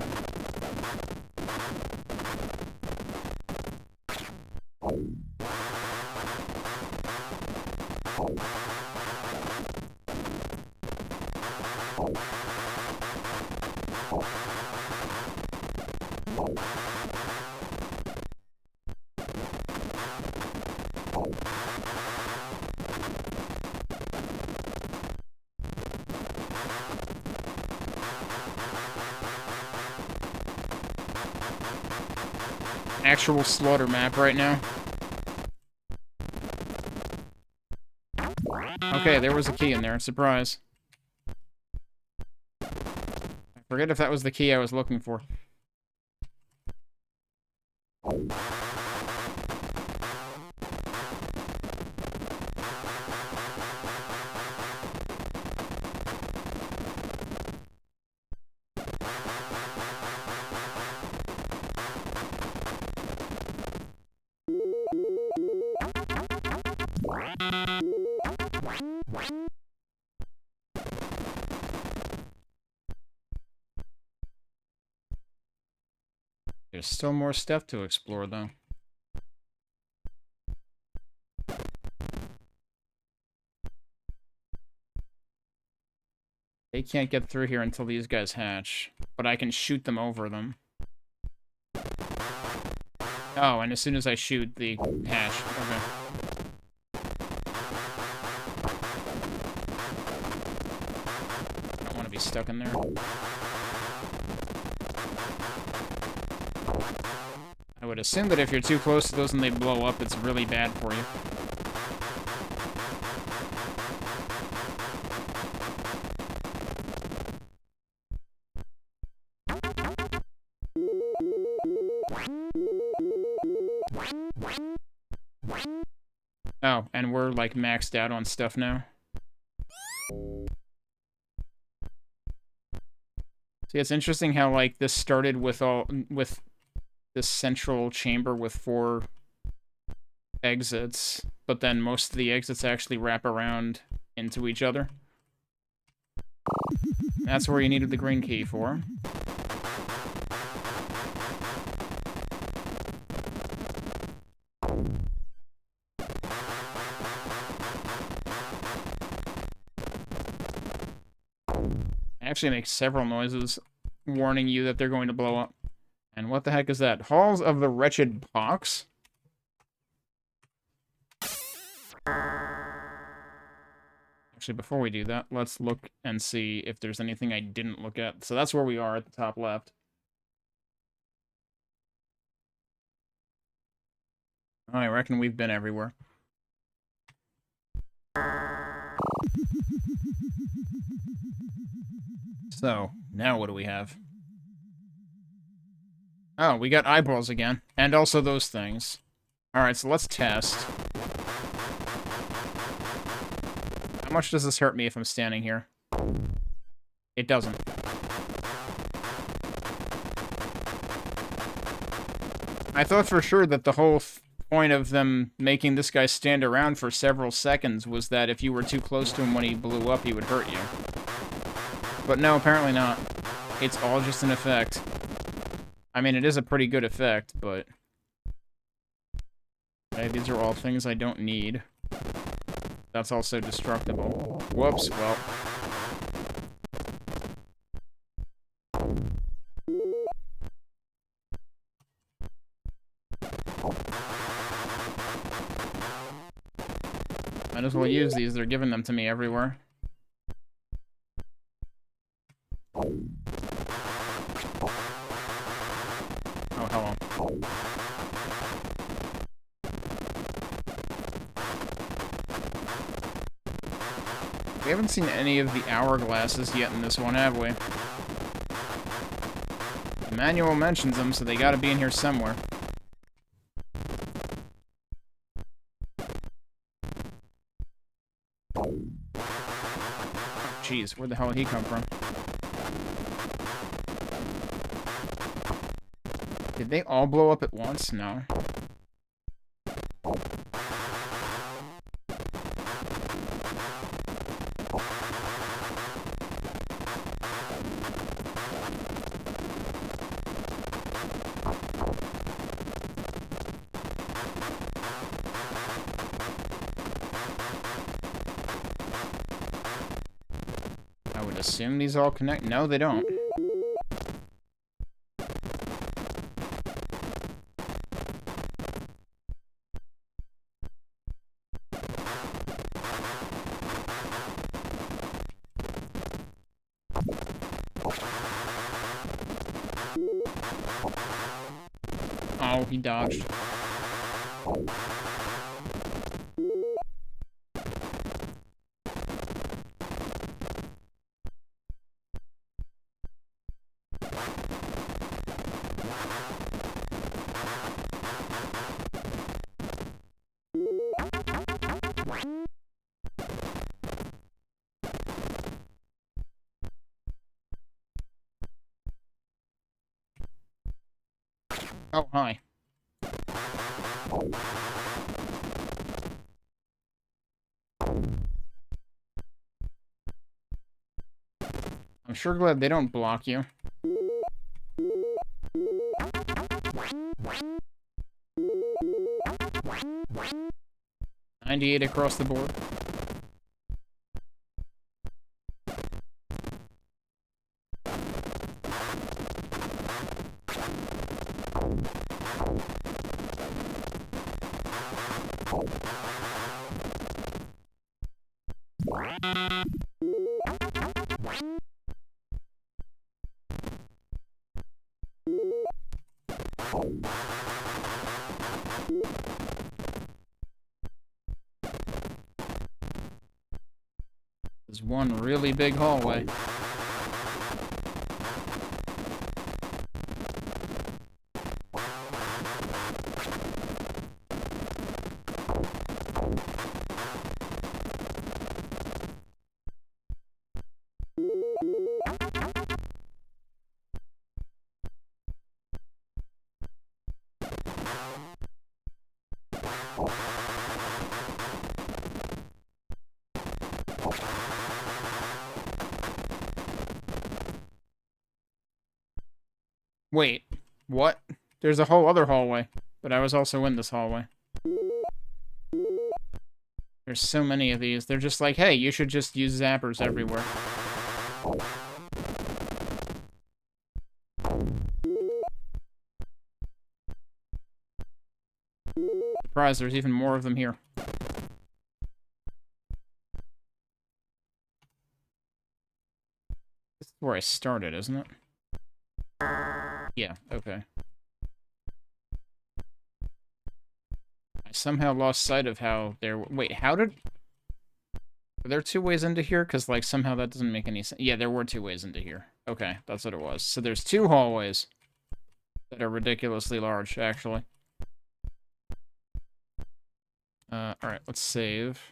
Actual slaughter map right now. Okay, there was a key in there. Surprise. I forget if that was the key I was looking for. There's still more stuff to explore, though. They can't get through here until these guys hatch, but I can shoot them over them. Oh, and as soon as I shoot, the hatch. Okay. I don't want to be stuck in there. I would assume that if you're too close to those and they blow up, it's really bad for you. Oh, and we're, like, maxed out on stuff now. See, it's interesting how, like, this started with this central chamber with 4 exits, but then most of the exits actually wrap around into each other. That's where you needed the green key for. Actually makes several noises warning you that they're going to blow up. And what the heck is that? Halls of the Wretched Pox? Actually, before we do that, let's look and see if there's anything I didn't look at. So that's where we are at the top left. I reckon we've been everywhere. So, now what do we have? Oh, we got eyeballs again. And also those things. Alright, so let's test. How much does this hurt me if I'm standing here? It doesn't. I thought for sure that the whole point of them making this guy stand around for several seconds was that if you were too close to him when he blew up, he would hurt you. But no, apparently not. It's all just an effect. I mean, it is a pretty good effect, but... Okay, these are all things I don't need. That's also destructible. Whoops, well... Might as well use these, they're giving them to me everywhere. Oh, hello. We haven't seen any of the hourglasses yet in this one, have we? The manual mentions them, so they gotta be in here somewhere. Jeez, where the hell did he come from? Did they all blow up at once? No. assume these all connect. No, they don't. Oh, he dodged. Oh, hi. I'm sure glad they don't block you. 98 across the board. There's one really big hallway. Wait, what? There's a whole other hallway, but I was also in this hallway. There's so many of these. They're just like, hey, you should just use zappers everywhere. Surprised there's even more of them here. This is where I started, isn't it? Yeah, okay. I somehow lost sight of how there... Wait, how did... Are there two ways into here? Because, like, somehow that doesn't make any sense. Yeah, there were two ways into here. Okay, that's what it was. So there's two hallways that are ridiculously large, actually. Alright, let's save.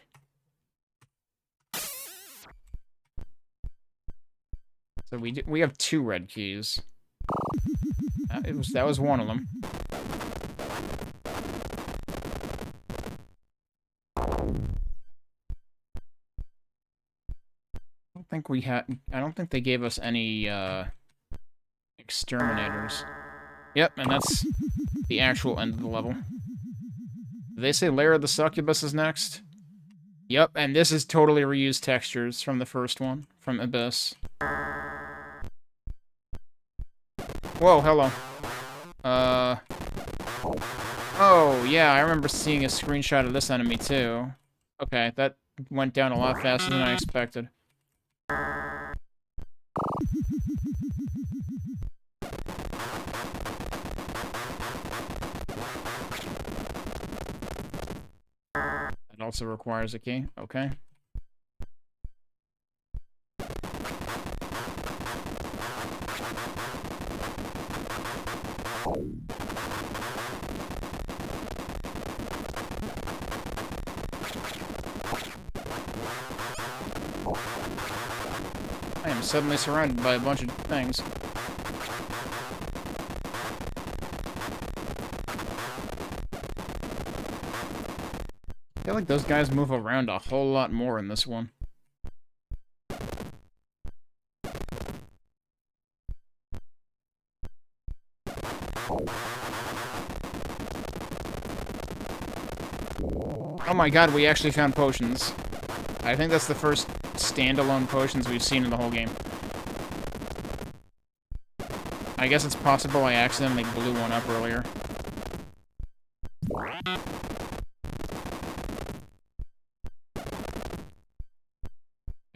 So we have two red keys. That was one of them. I don't think they gave us any exterminators. Yep, and that's the actual end of the level. Did they say Lair of the Succubus is next? Yep, and this is totally reused textures from the first one, from Abyss. Whoa, hello. Oh, yeah, I remember seeing a screenshot of this enemy, too. Okay, that went down a lot faster than I expected. It also requires a key. Okay. I am suddenly surrounded by a bunch of things. I feel like those guys move around a whole lot more in this one. Oh my god, we actually found potions. I think that's the first standalone potions we've seen in the whole game. I guess it's possible I accidentally blew one up earlier.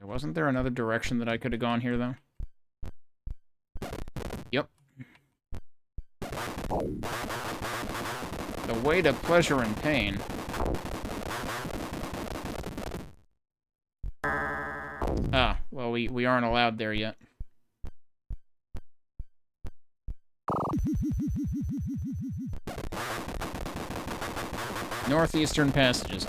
Wasn't there another direction that I could have gone here, though? Yep. The way to pleasure and pain. Ah, well, we aren't allowed there yet. Northeastern Passages.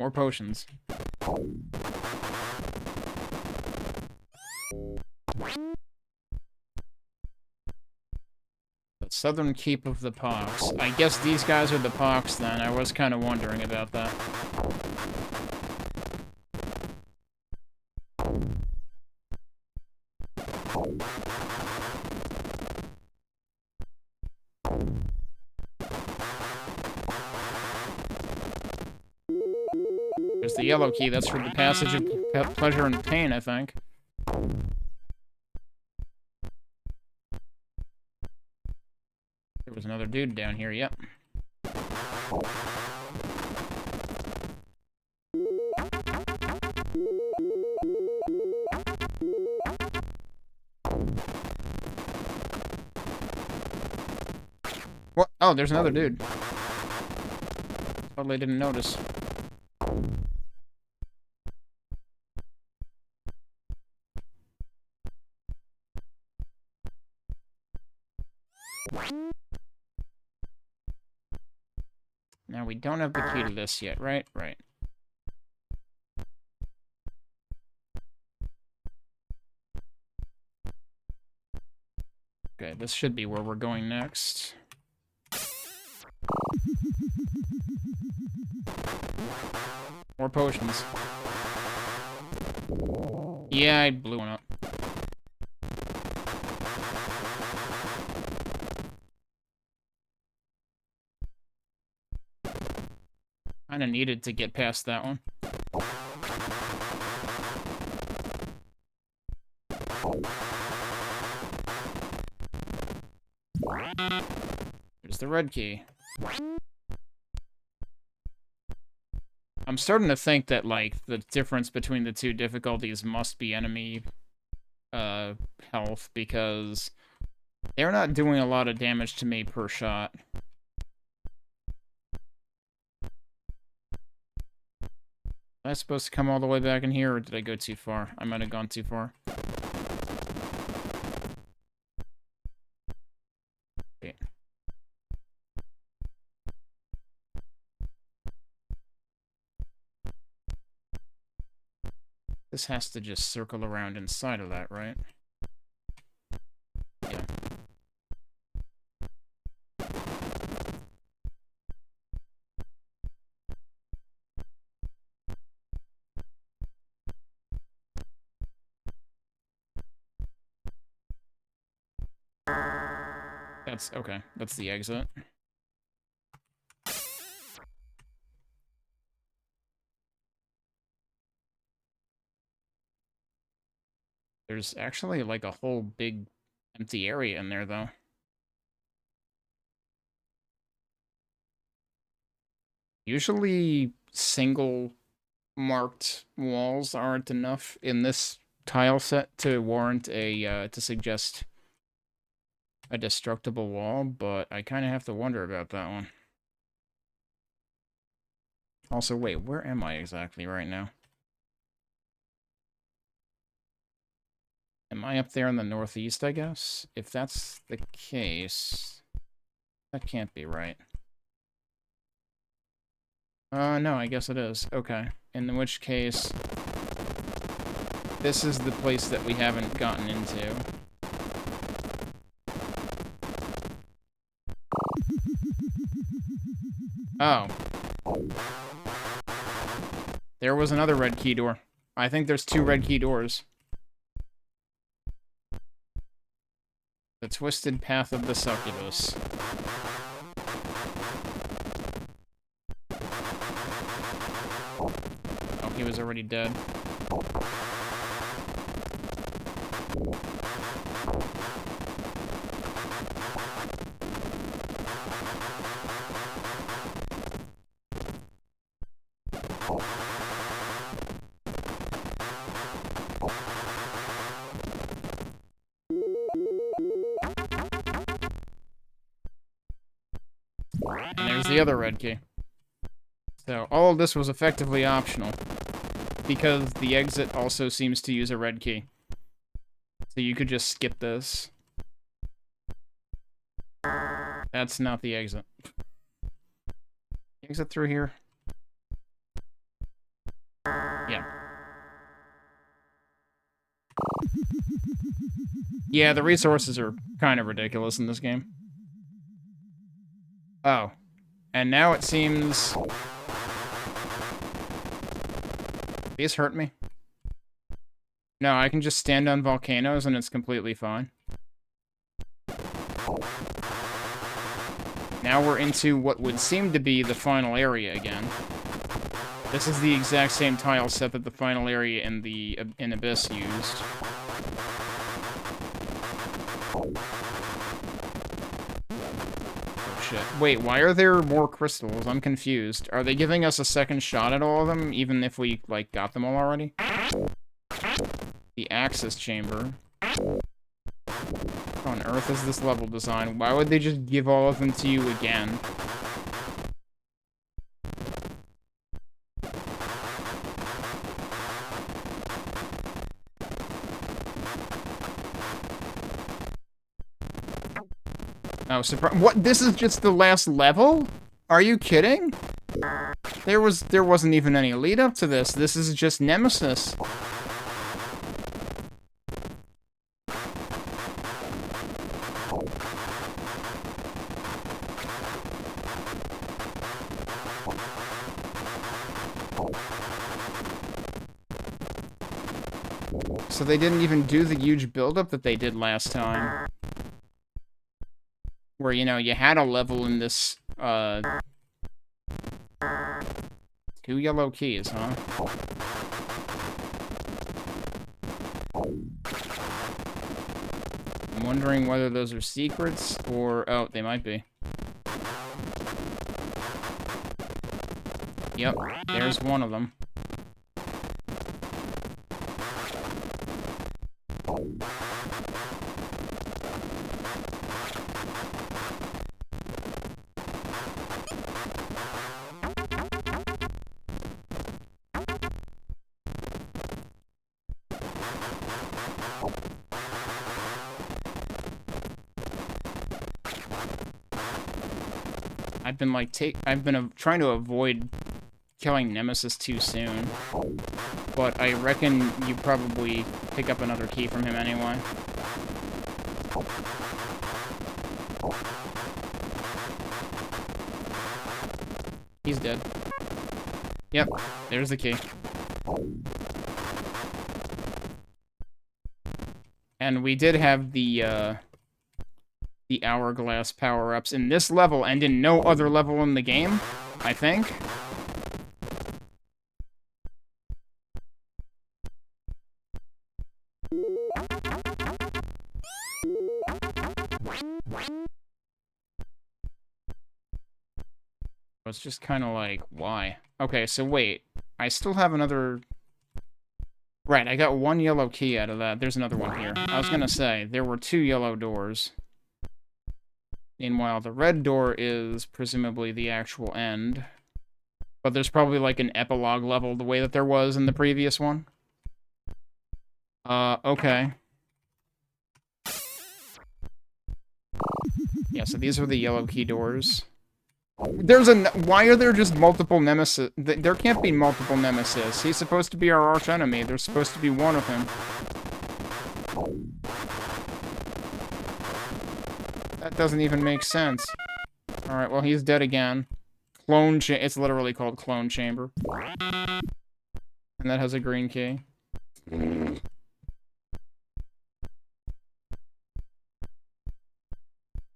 More potions. The Southern Keep of the Pox. I guess these guys are the Pox, then. I was kind of wondering about that. There's the yellow key. That's for the passage of pleasure and pain, I think. There was another dude down here, yep. What? Oh, there's another dude. Totally didn't notice. Now, we don't have the key to this yet, right? Right. Okay, this should be where we're going next. More potions. Yeah, I blew one up. Kinda needed to get past that one. There's the red key. I'm starting to think that, like, the difference between the two difficulties must be enemy health, because they're not doing a lot of damage to me per shot. Am I supposed to come all the way back in here, or did I go too far? I might have gone too far. Okay. This has to just circle around inside of that, right? Yeah. That's okay. That's the exit. There's actually, like, a whole big empty area in there, though. Usually, single marked walls aren't enough in this tile set to warrant a, to suggest a destructible wall, but I kind of have to wonder about that one. Also, wait, where am I exactly right now? Am I up there in the northeast, I guess? If that's the case, that can't be right. No, I guess it is. Okay. In which case, this is the place that we haven't gotten into. Oh. There was another red key door. I think there's 2 red key doors. The Twisted Path of the Succubus. Oh, he was already dead. And there's the other red key. So, all of this was effectively optional, because the exit also seems to use a red key. So you could just skip this. That's not the exit. Exit through here? Yeah. Yeah, the resources are kind of ridiculous in this game. Oh. And now it seems... These hurt me. No, I can just stand on volcanoes and it's completely fine. Now we're into what would seem to be the final area again. This is the exact same tile set that the final area in Abyss used. Oh shit. Wait, why are there more crystals? I'm confused. Are they giving us a second shot at all of them, even if we, like, got them all already? The Axis Chamber. What on earth is this level design? Why would they just give all of them to you again? Oh, surprise! What? This is just the last level? Are you kidding? There wasn't even any lead up to this. This is just Nemesis. So they didn't even do the huge build-up that they did last time. Where, you know, you had a level in this, 2 yellow keys, huh? I'm wondering whether those are secrets, or... Oh, they might be. Yep, there's one of them. I've been trying to avoid killing Nemesis too soon, but I reckon you probably pick up another key from him anyway. He's dead. Yep, there's the key. And we did have the hourglass power-ups in this level and in no other level in the game, I think. It's just kind of like, why? Okay, so wait. I still have another... Right, I got 1 yellow key out of that. There's another one here. I was gonna say, there were 2 yellow doors. Meanwhile, the red door is presumably the actual end. But there's probably like an epilogue level the way that there was in the previous one. Okay. Yeah, so these are the yellow key doors. Why are there just multiple nemesis? There can't be multiple nemesis. He's supposed to be our arch enemy. There's supposed to be one of him. That doesn't even make sense. Alright, well, he's dead again. It's literally called Clone Chamber. And that has a green key.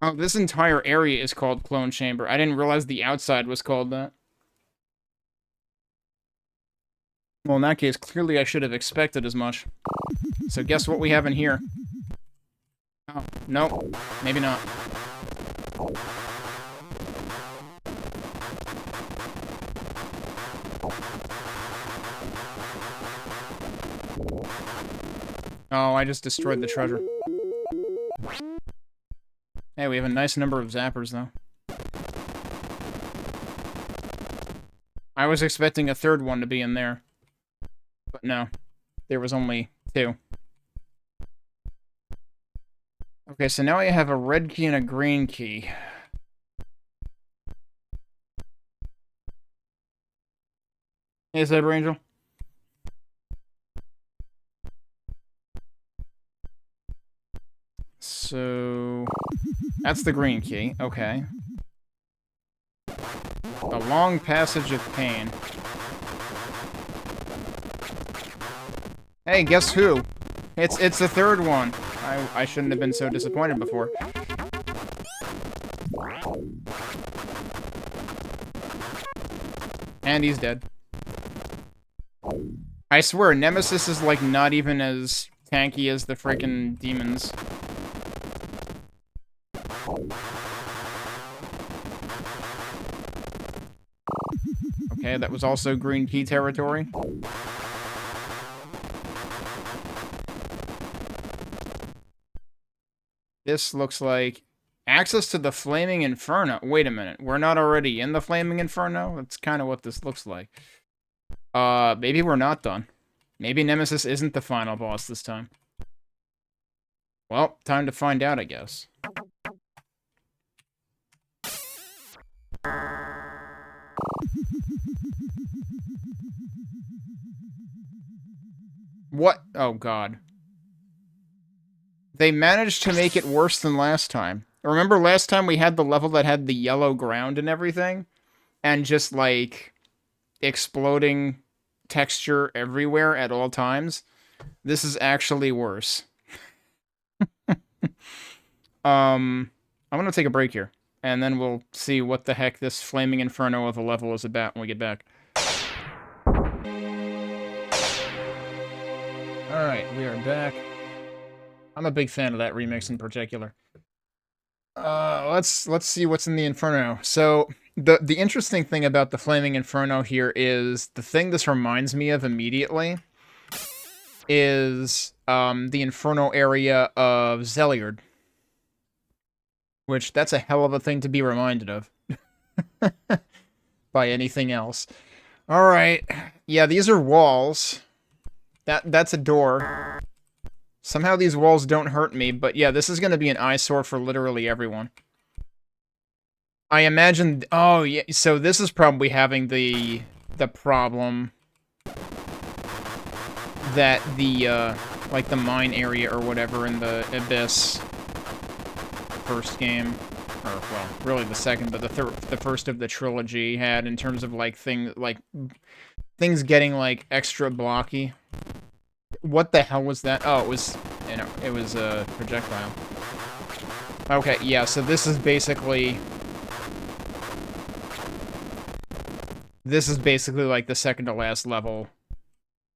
Oh, this entire area is called Clone Chamber. I didn't realize the outside was called that. Well, in that case, clearly I should have expected as much. So guess what we have in here? Oh, no. Maybe not. Oh, I just destroyed the treasure. Hey, we have a nice number of zappers, though. I was expecting a third one to be in there. But no. There was only 2. Okay, so now I have a red key and a green key. Hey, Cyber Angel. So... that's the green key. Okay. A long passage of pain. Hey, guess who? It's the third one. I shouldn't have been so disappointed before. And he's dead. I swear, Nemesis is, like, not even as tanky as the freaking demons. Okay, that was also green key territory. This looks like access to the Flaming Inferno. Wait a minute, we're not already in the Flaming Inferno? That's kind of what this looks like. Maybe we're not done. Maybe Nemesis isn't the final boss this time. Well, time to find out, I guess. What? Oh, God. They managed to make it worse than last time. Remember last time we had the level that had the yellow ground and everything? And just, like, exploding texture everywhere at all times? This is actually worse. I'm gonna take a break here. And then we'll see what the heck this Flaming Inferno of a level is about when we get back. Alright, we are back. I'm a big fan of that remix in particular. Let's see what's in the Inferno. So, the interesting thing about the Flaming Inferno here is, the thing this reminds me of immediately is, the Inferno area of Zeliard. Which, that's a hell of a thing to be reminded of. By anything else. Alright. Yeah, these are walls. That's a door. Somehow these walls don't hurt me, but yeah, this is going to be an eyesore for literally everyone. I imagine... oh, yeah, so this is probably having the problem that the, like the mine area or whatever in the Abyss first game, or, well, really the second, but the first of the trilogy had in terms of, like, things getting, like, extra blocky. What the hell was that? Oh, it was a projectile. Okay, yeah, so this is basically like the second to last level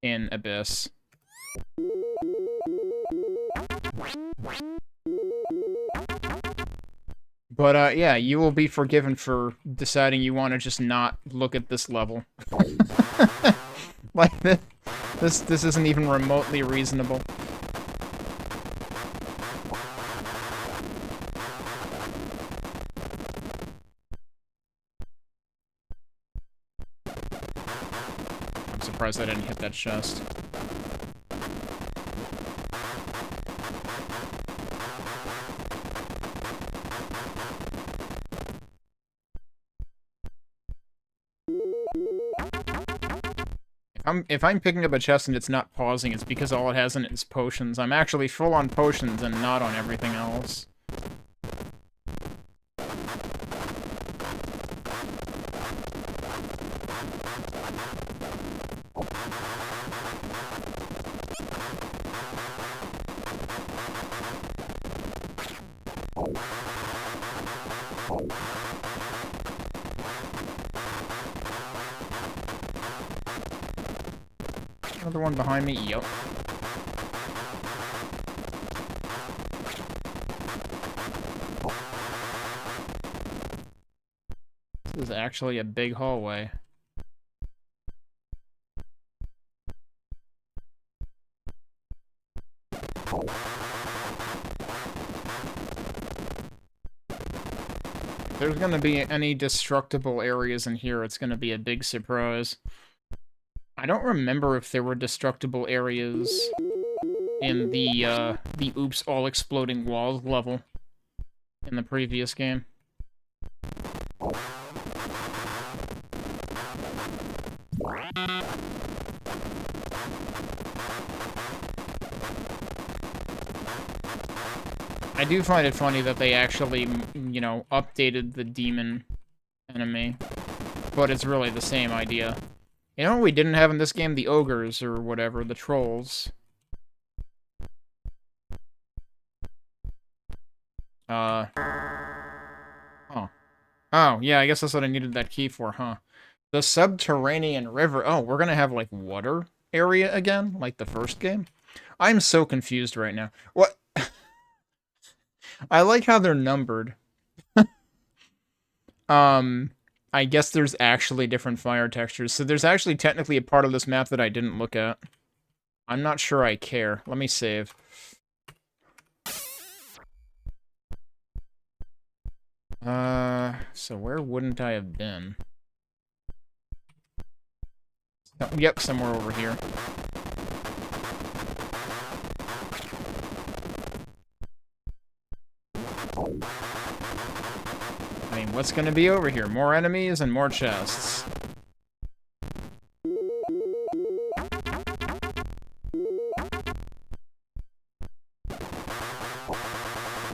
in Abyss. But, yeah, you will be forgiven for deciding you want to just not look at this level. Like, this isn't even remotely reasonable. I'm surprised I didn't hit that chest. If I'm picking up a chest and it's not pausing, it's because all it has in it is potions. I'm actually full on potions and not on everything else. Another one behind me. Yup. This is actually a big hallway. If there's gonna be any destructible areas in here, it's gonna be a big surprise. I don't remember if there were destructible areas in the oops, all exploding walls level in the previous game. I do find it funny that they actually, you know, updated the demon enemy, but it's really the same idea. You know what we didn't have in this game? The ogres, or whatever, the trolls. Oh. Oh, yeah, I guess that's what I needed that key for, huh? The subterranean river. Oh, we're gonna have, like, water area again? Like the first game? I'm so confused right now. What? I like how they're numbered. I guess there's actually different fire textures. So there's actually technically a part of this map that I didn't look at. I'm not sure I care. Let me save. So where wouldn't I have been? Oh, yep, somewhere over here. I mean, what's gonna be over here? More enemies and more chests.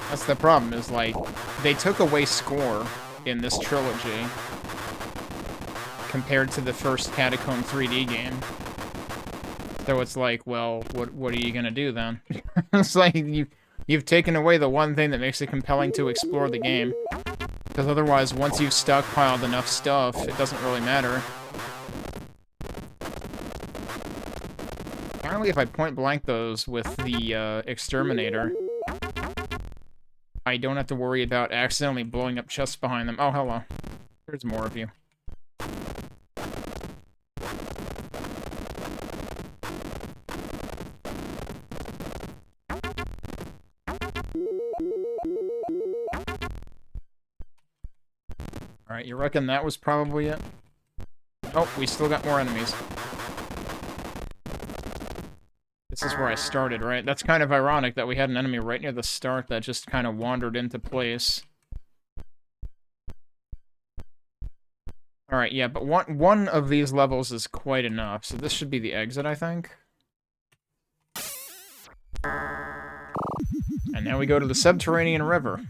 That's the problem, is, like, they took away score in this trilogy compared to the first Catacomb 3D game. So it's like, well, what are you gonna do then? It's like, you've taken away the one thing that makes it compelling to explore the game. Because otherwise, once you've stockpiled enough stuff, it doesn't really matter. Apparently, if I point blank those with the exterminator, I don't have to worry about accidentally blowing up chests behind them. Oh, hello. There's more of you. Alright, you reckon that was probably it? Oh, we still got more enemies. This is where I started, right? That's kind of ironic that we had an enemy right near the start that just kind of wandered into place. Alright, yeah, but one of these levels is quite enough, so this should be the exit, I think. And now we go to the subterranean river.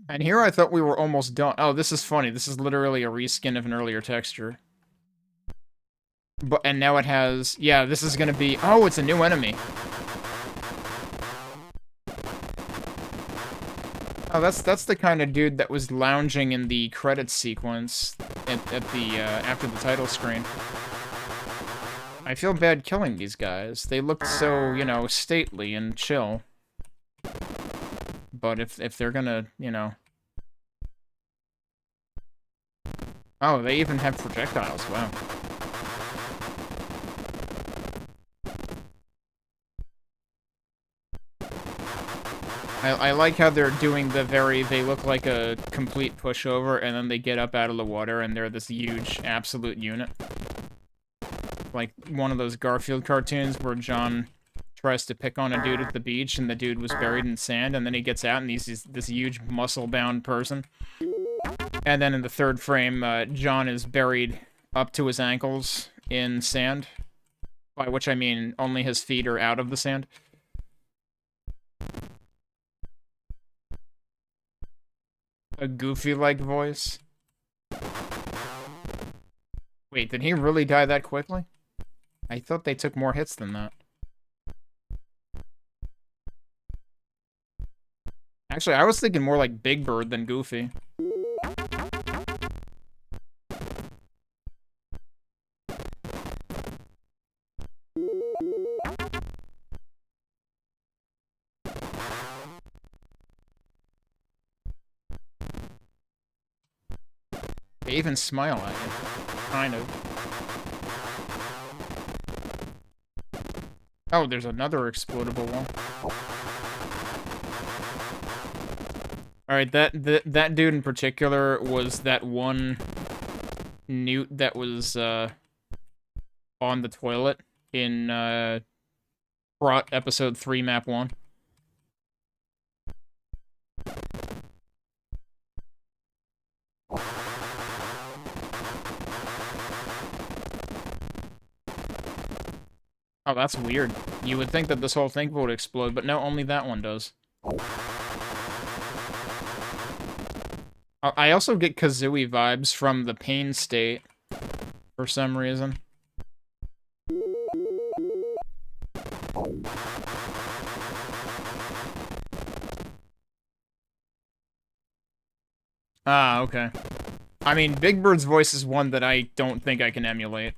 And here I thought we were almost done. Oh, this is funny. This is literally a reskin of an earlier texture. And now it has... Yeah, this is gonna be... Oh, it's a new enemy. Oh, that's the kind of dude that was lounging in the credits sequence at the, after the title screen. I feel bad killing these guys. They looked so, you know, stately and chill. But if they're gonna, you know... Oh, they even have projectiles, wow. I like how they're doing the they look like a complete pushover, and then they get up out of the water, and they're this huge, absolute unit. Like one of those Garfield cartoons where John tries to pick on a dude at the beach, and the dude was buried in sand, and then he gets out, and he's this huge, muscle-bound person. And then in the third frame, John is buried up to his ankles in sand. By which I mean only his feet are out of the sand. A Goofy-like voice. Wait, did he really die that quickly? I thought they took more hits than that. Actually, I was thinking more like Big Bird than Goofy. They even smile at you. Kind of. Oh, there's another explodable one. Alright, that dude in particular was that one newt that was, on the toilet in, Prot Episode 3, Map 1. Oh, that's weird. You would think that this whole thing would explode, but no, only that one does. I also get Kazooie vibes from the Pain State, for some reason. Ah, okay. I mean, Big Bird's voice is one that I don't think I can emulate.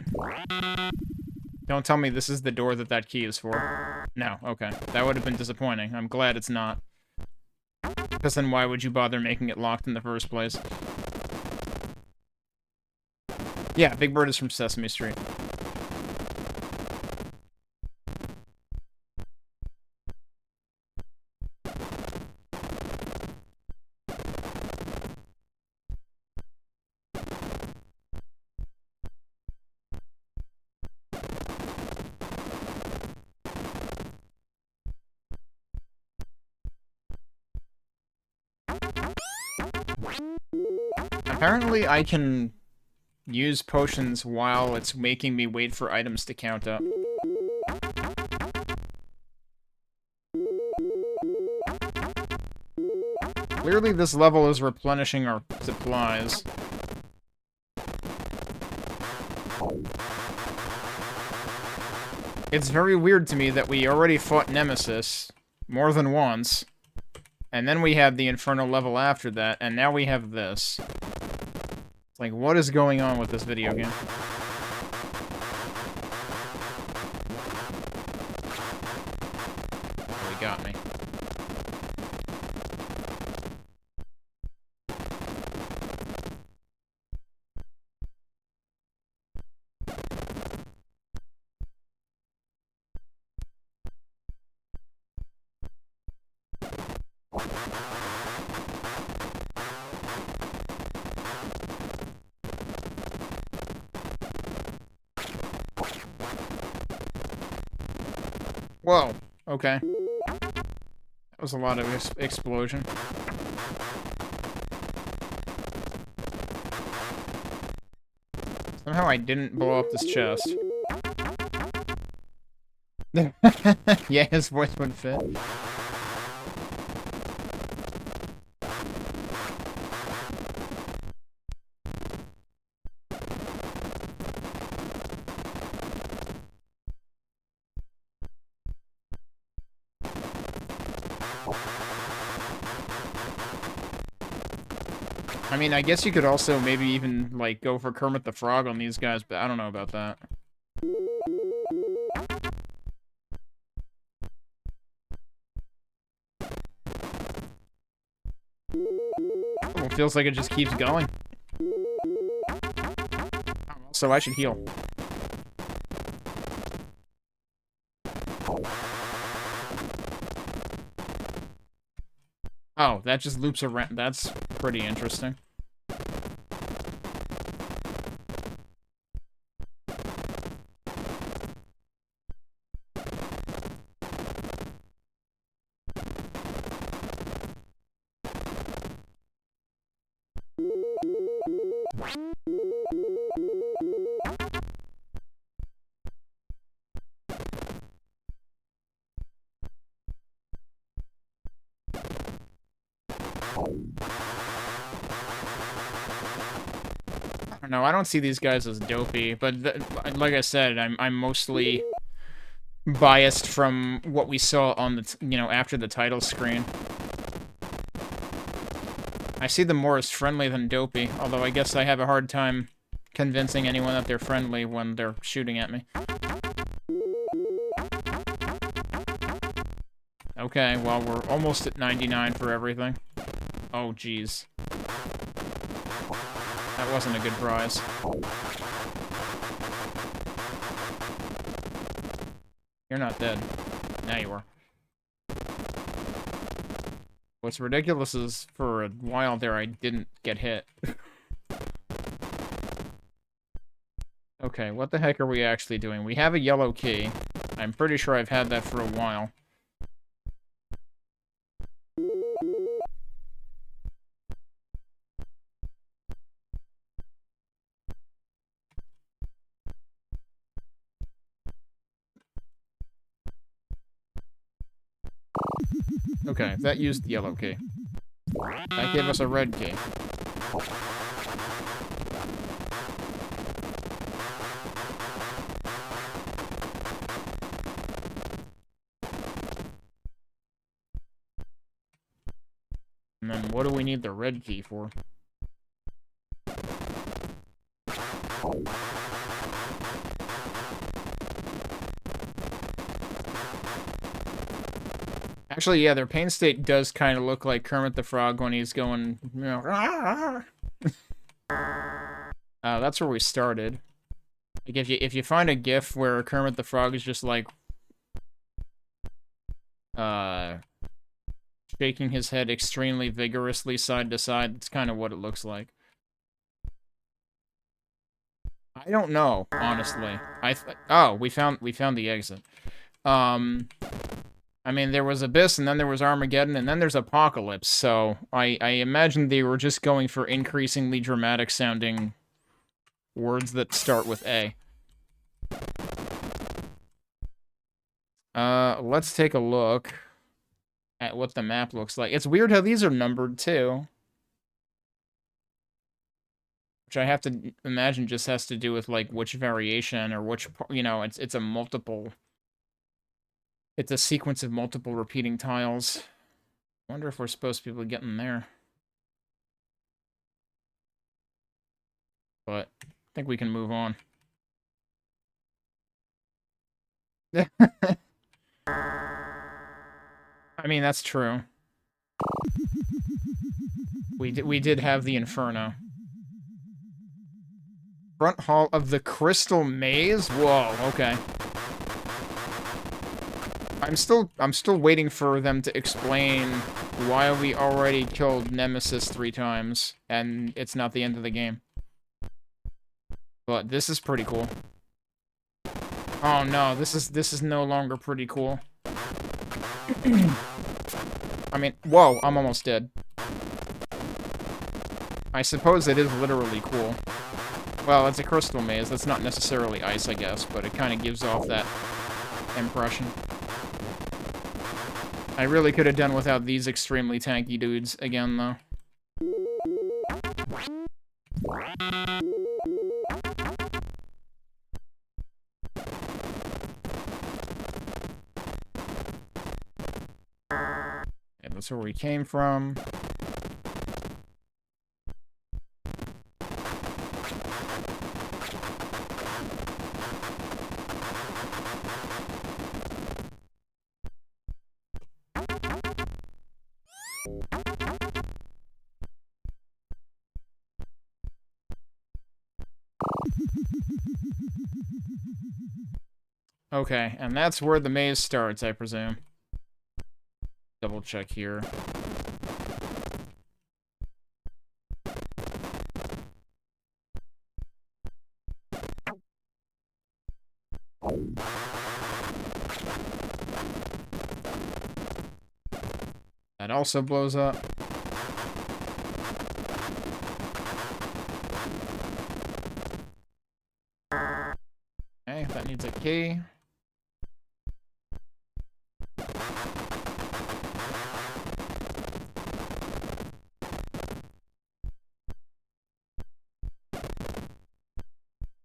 Don't tell me this is the door that key is for. No, okay. That would have been disappointing. I'm glad it's not. Because then why would you bother making it locked in the first place? Yeah, Big Bird is from Sesame Street. Apparently, I can use potions while it's making me wait for items to count up. Clearly, this level is replenishing our supplies. It's very weird to me that we already fought Nemesis more than once, and then we had the Inferno level after that, and now we have this. It's like, what is going on with this video game? Oh, he got me. Whoa, okay. That was a lot of explosion. Somehow I didn't blow up this chest. Yeah, his voice would fit. I mean, I guess you could also maybe even, like, go for Kermit the Frog on these guys, but I don't know about that. Oh, it feels like it just keeps going. So I should heal. Oh, that just loops around. That's pretty interesting. No, I don't see these guys as dopey, but like I said, I'm mostly biased from what we saw on the, after the title screen. I see them more as friendly than dopey, although I guess I have a hard time convincing anyone that they're friendly when they're shooting at me. Okay, well, we're almost at 99 for everything. Oh, jeez. That wasn't a good prize. You're not dead. Now you are. What's ridiculous is, for a while there, I didn't get hit. Okay, what the heck are we actually doing? We have a yellow key. I'm pretty sure I've had that for a while. Okay, that used the yellow key. That gave us a red key. And then what do we need the red key for? Actually, yeah, their pain state does kind of look like Kermit the Frog when he's going, that's where we started. Like, if you find a GIF where Kermit the Frog is just like, shaking his head extremely vigorously side to side, that's kind of what it looks like. I don't know, honestly. Oh, we found the exit. I mean, there was Abyss, and then there was Armageddon, and then there's Apocalypse, so I imagine they were just going for increasingly dramatic-sounding words that start with A. Let's take a look at what the map looks like. It's weird how these are numbered, too. Which I have to imagine just has to do with, like, which variation, or which, it's a multiple... It's a sequence of multiple repeating tiles. I wonder if we're supposed to be able to get in there. But I think we can move on. I mean, that's true. We did have the Inferno. Front hall of the Crystal Maze? Whoa, okay. I'm still waiting for them to explain why we already killed Nemesis 3 times, and it's not the end of the game. But this is pretty cool. Oh no, this is no longer pretty cool. I mean, whoa, I'm almost dead. I suppose it is literally cool. Well, it's a crystal maze. That's not necessarily ice, I guess, but it kind of gives off that impression. I really could have done without these extremely tanky dudes again, though. Yeah, that's where we came from. Okay, and that's where the maze starts, I presume. Double check here. That also blows up. Okay, that needs a key.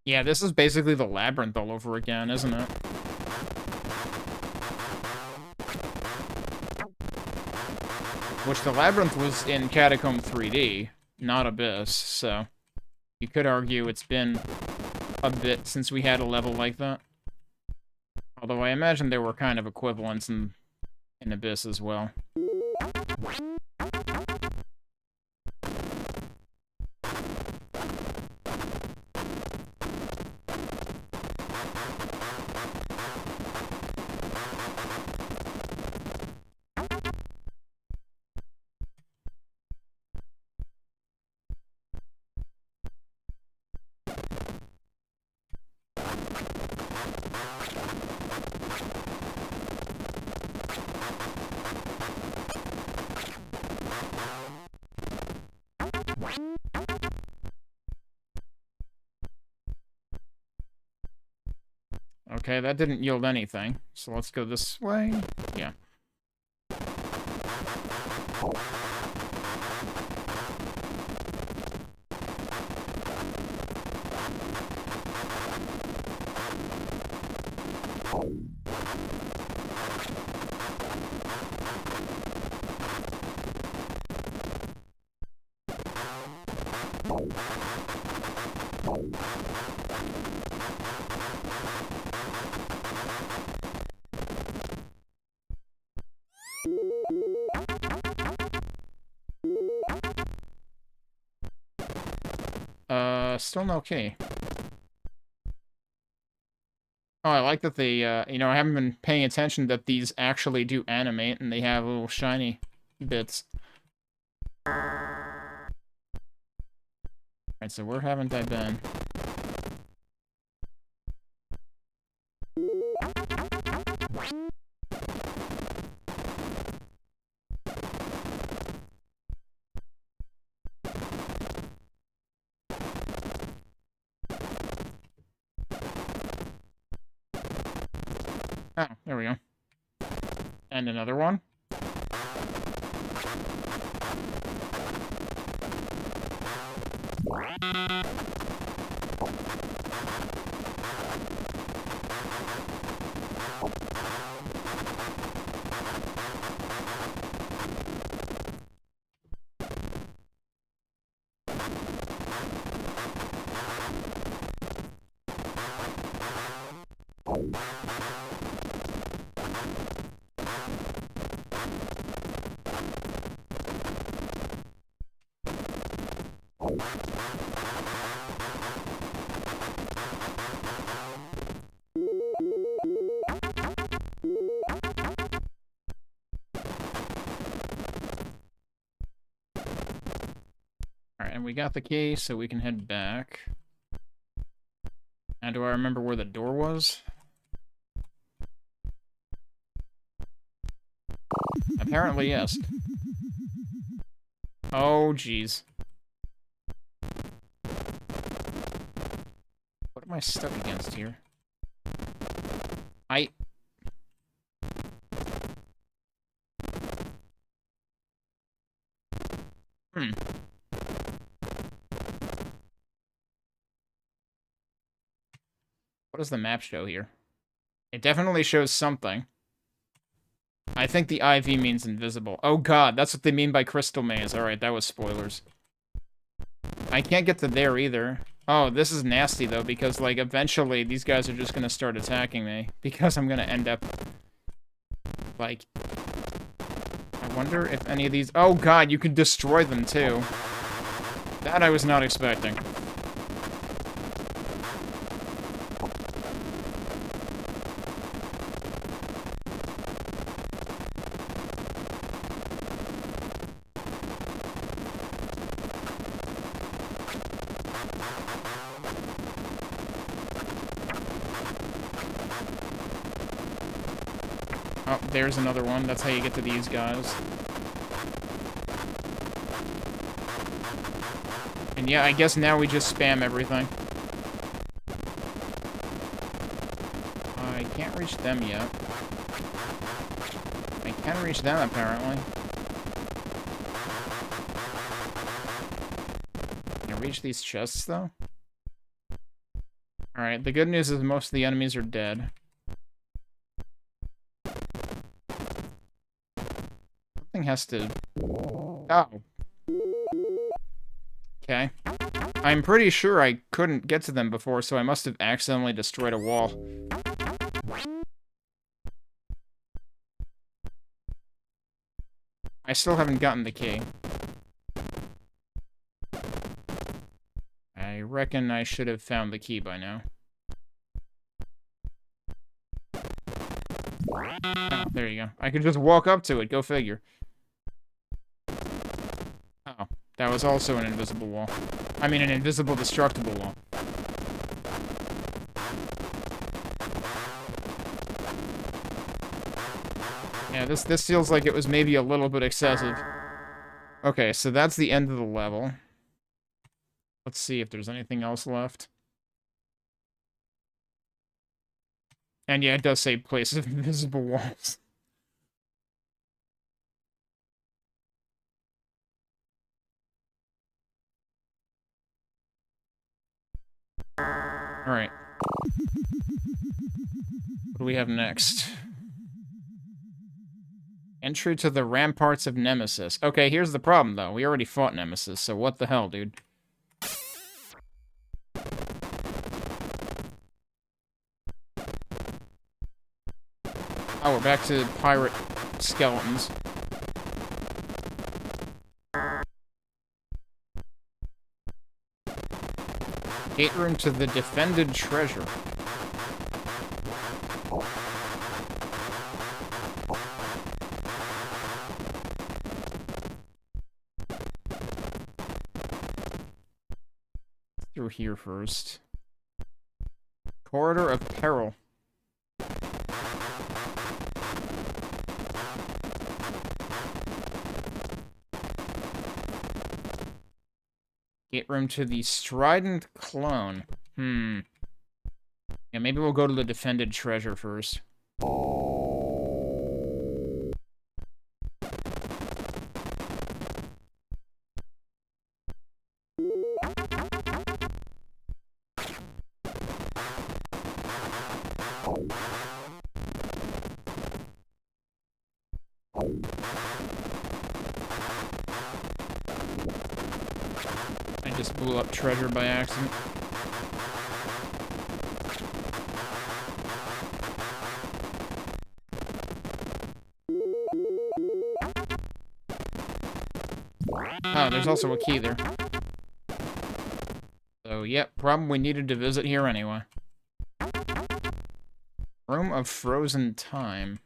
Yeah, this is basically the labyrinth all over again, isn't it? Which the labyrinth was in Catacomb 3D, not Abyss, so you could argue it's been a bit since we had a level like that. Although I imagine there were kind of equivalents in Abyss as well. Okay, that didn't yield anything, so let's go this way. Yeah. Still no key. Oh, I like that they, you know, I haven't been paying attention that these actually do animate and they have little shiny bits. Alright, so where haven't I been? Oh, there we go. And another one. Alright, and we got the key, so we can head back. Now, do I remember where the door was? Apparently, yes. Oh, jeez. What am I stuck against here? What does the map show here? It definitely shows something. I think the IV means invisible. Oh god, that's what they mean by crystal maze. Alright, that was spoilers. I can't get to there either. Oh, this is nasty though, because like eventually these guys are just gonna start attacking me. Because I'm gonna end up like... I wonder if any of these... Oh god, you can destroy them too. That I was not expecting. Oh, there's another one. That's how you get to these guys. And yeah, I guess now we just spam everything. I can't reach them yet. I can reach them, apparently. Can I reach these chests, though? Alright, the good news is most of the enemies are dead. Something has to... Oh. Okay. I'm pretty sure I couldn't get to them before, so I must have accidentally destroyed a wall. I still haven't gotten the key. I reckon I should have found the key by now. Oh, there you go. I could just walk up to it, go figure. Oh, that was also an invisible wall. I mean, an invisible destructible wall. Yeah, this feels like it was maybe a little bit excessive. Okay, so that's the end of the level. Let's see if there's anything else left. And yeah, it does say places of invisible walls. Alright. What do we have next? Entry to the Ramparts of Nemesis. Okay, here's the problem, though. We already fought Nemesis, so what the hell, dude? Oh, we're back to pirate skeletons. Gate room to the defended treasure. Through here first. Corridor of Peril. Gate room to the Strident Clone. Yeah, maybe we'll go to the defended treasure first. I just blew up treasure by accident. Oh, there's also a key there. So, yep, probably needed to visit here anyway. Room of Frozen Time.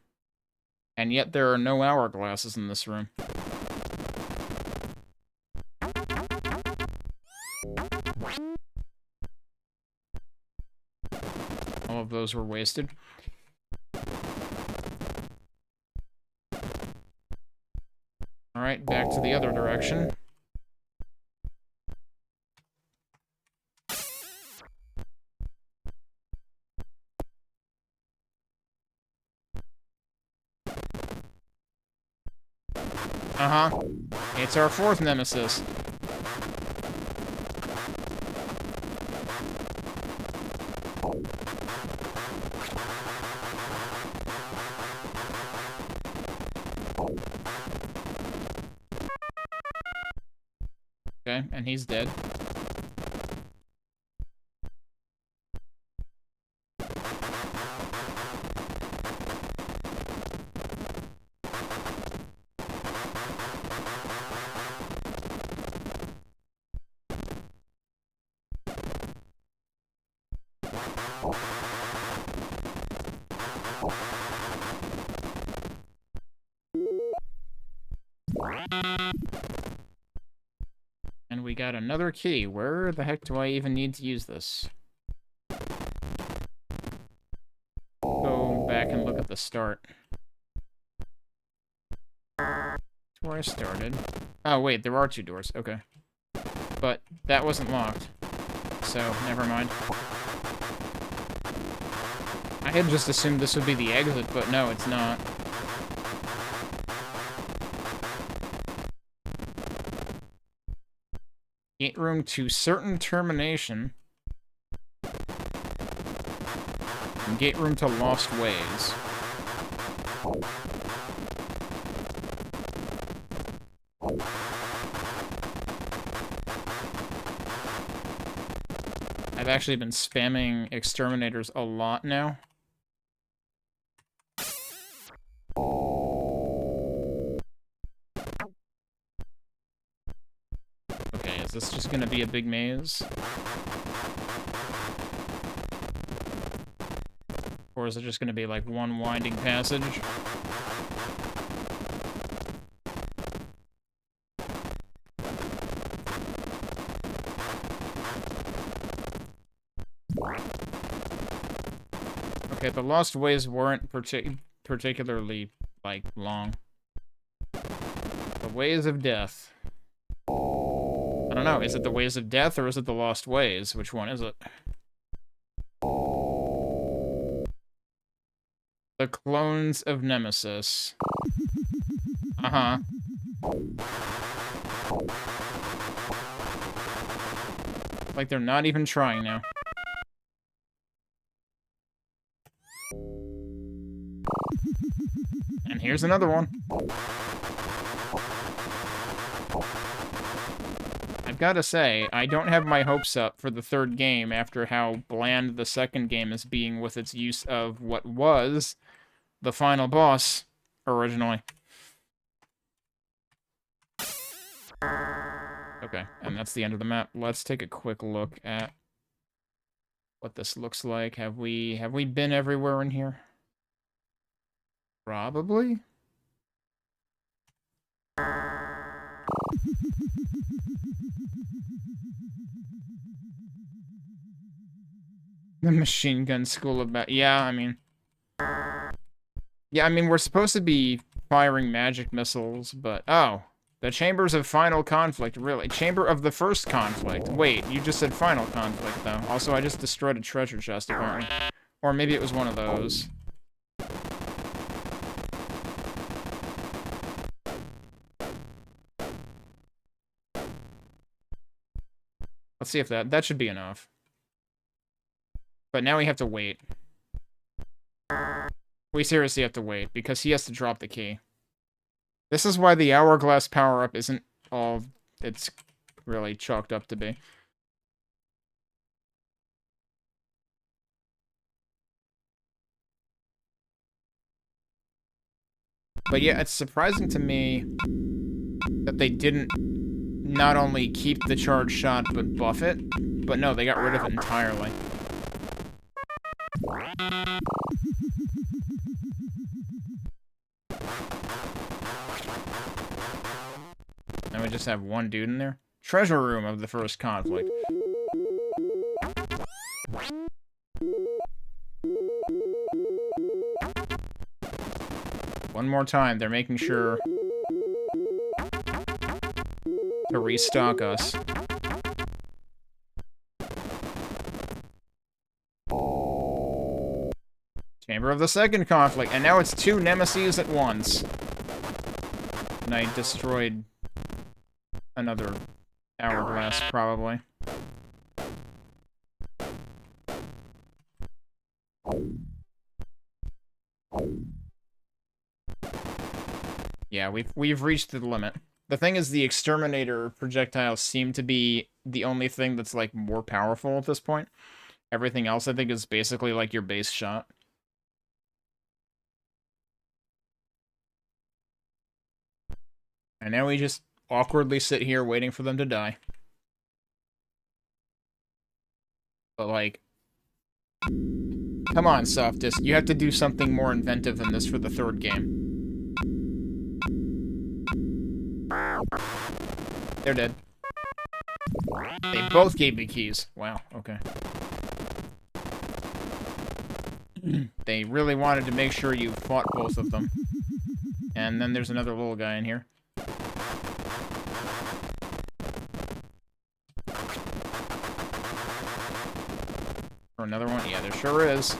And yet there are no hourglasses in this room. All of those were wasted. Alright, back to the other direction. Uh-huh. It's our fourth nemesis. Okay, and he's dead. And we got another key. Where the heck do I even need to use this? Go back and look at the start. That's where I started. Oh, wait, there are two doors. Okay. But that wasn't locked. So, never mind. I had just assumed this would be the exit, but no, it's not. Gate room to certain termination. From Gate Room to Lost Ways. I've actually been spamming exterminators a lot now. Okay, is this just gonna be a big maze? Or is it just gonna be like one winding passage? Okay, the Lost Ways weren't particularly, like, long. The Ways of Death. I don't know, is it the Ways of Death or is it the Lost Ways? Which one is it? The Clones of Nemesis. Uh-huh. Like they're not even trying now. And here's another one. I've got to say, I don't have my hopes up for the third game after how bland the second game is being with its use of what was the final boss originally. Okay, and that's the end of the map. Let's take a quick look at what this looks like. Have we been everywhere in here? Probably. The machine gun school of yeah, I mean, we're supposed to be firing magic missiles, but oh, the chambers of final conflict, really? Chamber of the first conflict. Wait, you just said final conflict, though. Also, I just destroyed a treasure chest, apparently. Or maybe it was one of those. Let's see if that should be enough. But now we have to wait. We seriously have to wait, because he has to drop the key. This is why the hourglass power-up isn't all it's really chalked up to be. But yeah, it's surprising to me that they didn't not only keep the charge shot, but buff it. But no, they got rid of it entirely. And we just have one dude in there. Treasure room of the first conflict. One more time, they're making sure to restock us. Chamber of the second conflict, and now it's two nemesis at once. And I destroyed another hourglass, probably. Yeah, we've reached the limit. The thing is, the exterminator projectiles seem to be the only thing that's, like, more powerful at this point. Everything else, I think, is basically, like, your base shot. And now we just awkwardly sit here waiting for them to die. But, like, come on, Softisk, you have to do something more inventive than this for the third game. They're dead. They both gave me keys. Wow, okay. They really wanted to make sure you fought both of them. And then there's another little guy in here. Or another one? Yeah, there sure is.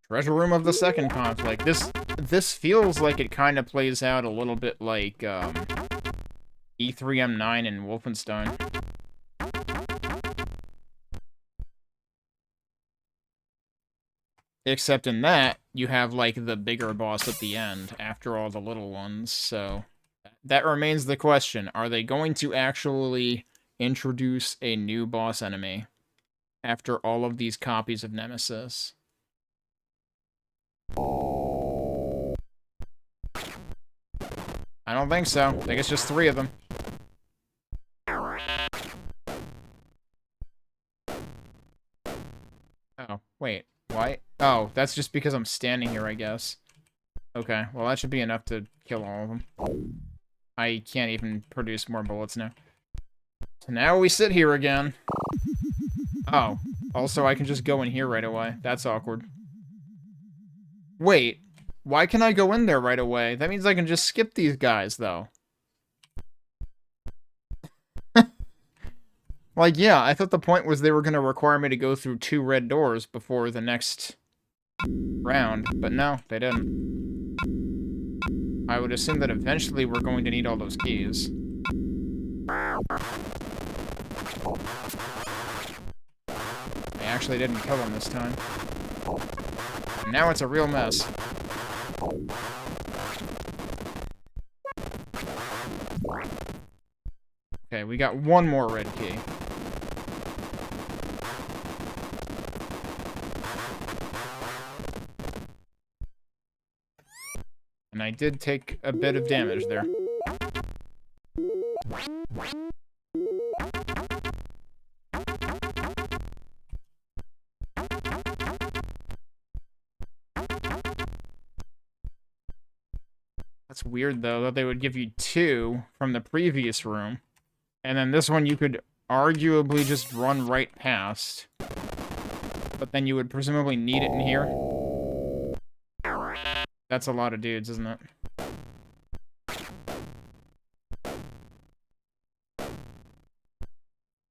Treasure room of the second conflict. This feels like it kind of plays out a little bit like E3M9 and Wolfenstein. Except in that, you have, like, the bigger boss at the end, after all the little ones, so... That remains the question. Are they going to actually introduce a new boss enemy after all of these copies of Nemesis? I don't think so. I think it's just 3 of them. Oh, wait. Why? Oh, that's just because I'm standing here, I guess. Okay, well that should be enough to kill all of them. I can't even produce more bullets now. So now we sit here again. Oh, also I can just go in here right away. That's awkward. Wait, why can I go in there right away? That means I can just skip these guys, though. Like, yeah, I thought the point was they were going to require me to go through 2 red doors before the next round, but no, they didn't. I would assume that eventually we're going to need all those keys. I actually didn't kill him this time. And now it's a real mess. Okay, we got 1 more red key. And I did take a bit of damage there. That's weird, though, that they would give you 2 from the previous room. And then this one you could arguably just run right past. But then you would presumably need it in here. That's a lot of dudes, isn't it?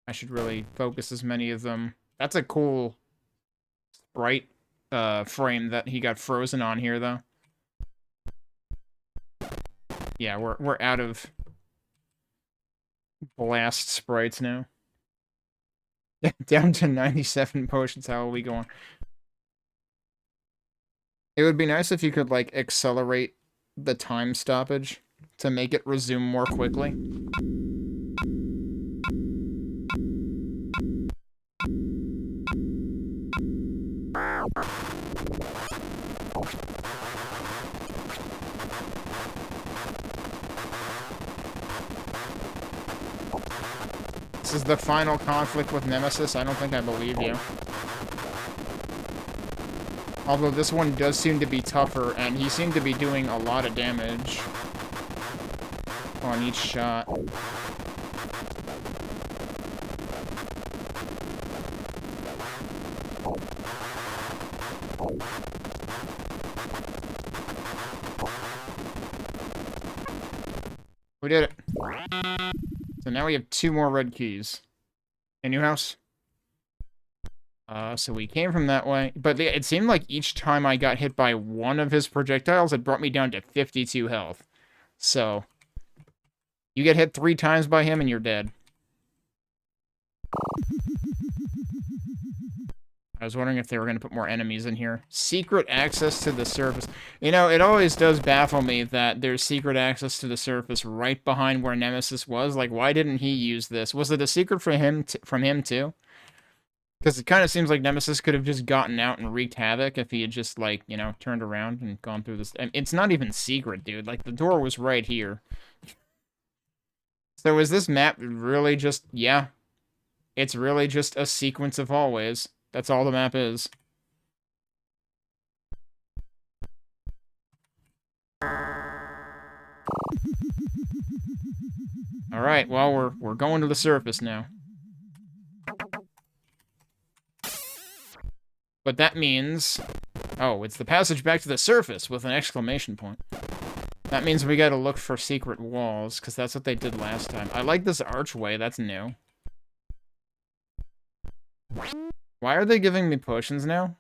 I should really focus as many of them. That's a cool sprite frame that he got frozen on here, though. Yeah, we're out of blast sprites now. Down to 97 potions. How are we going? It would be nice if you could, like, accelerate the time stoppage to make it resume more quickly. This is the final conflict with Nemesis. I don't think I believe you. Although this one does seem to be tougher, and he seemed to be doing a lot of damage on each shot. We did it. So now we have 2 more red keys. A new house? So we came from that way. But it seemed like each time I got hit by one of his projectiles, it brought me down to 52 health. So, you get hit 3 times by him and you're dead. I was wondering if they were going to put more enemies in here. Secret access to the surface. You know, it always does baffle me that there's secret access to the surface right behind where Nemesis was. Like, why didn't he use this? Was it a secret for him from him, too? Because it kind of seems like Nemesis could have just gotten out and wreaked havoc if he had just, like, you know, turned around and gone through this. And it's not even secret, dude. Like, the door was right here. So is this map really just... Yeah. It's really just a sequence of hallways. That's all the map is. Alright, well, we're going to the surface now. But that means... Oh, it's the passage back to the surface with an exclamation point. That means we gotta look for secret walls, because that's what they did last time. I like this archway, that's new. Why are they giving me potions now?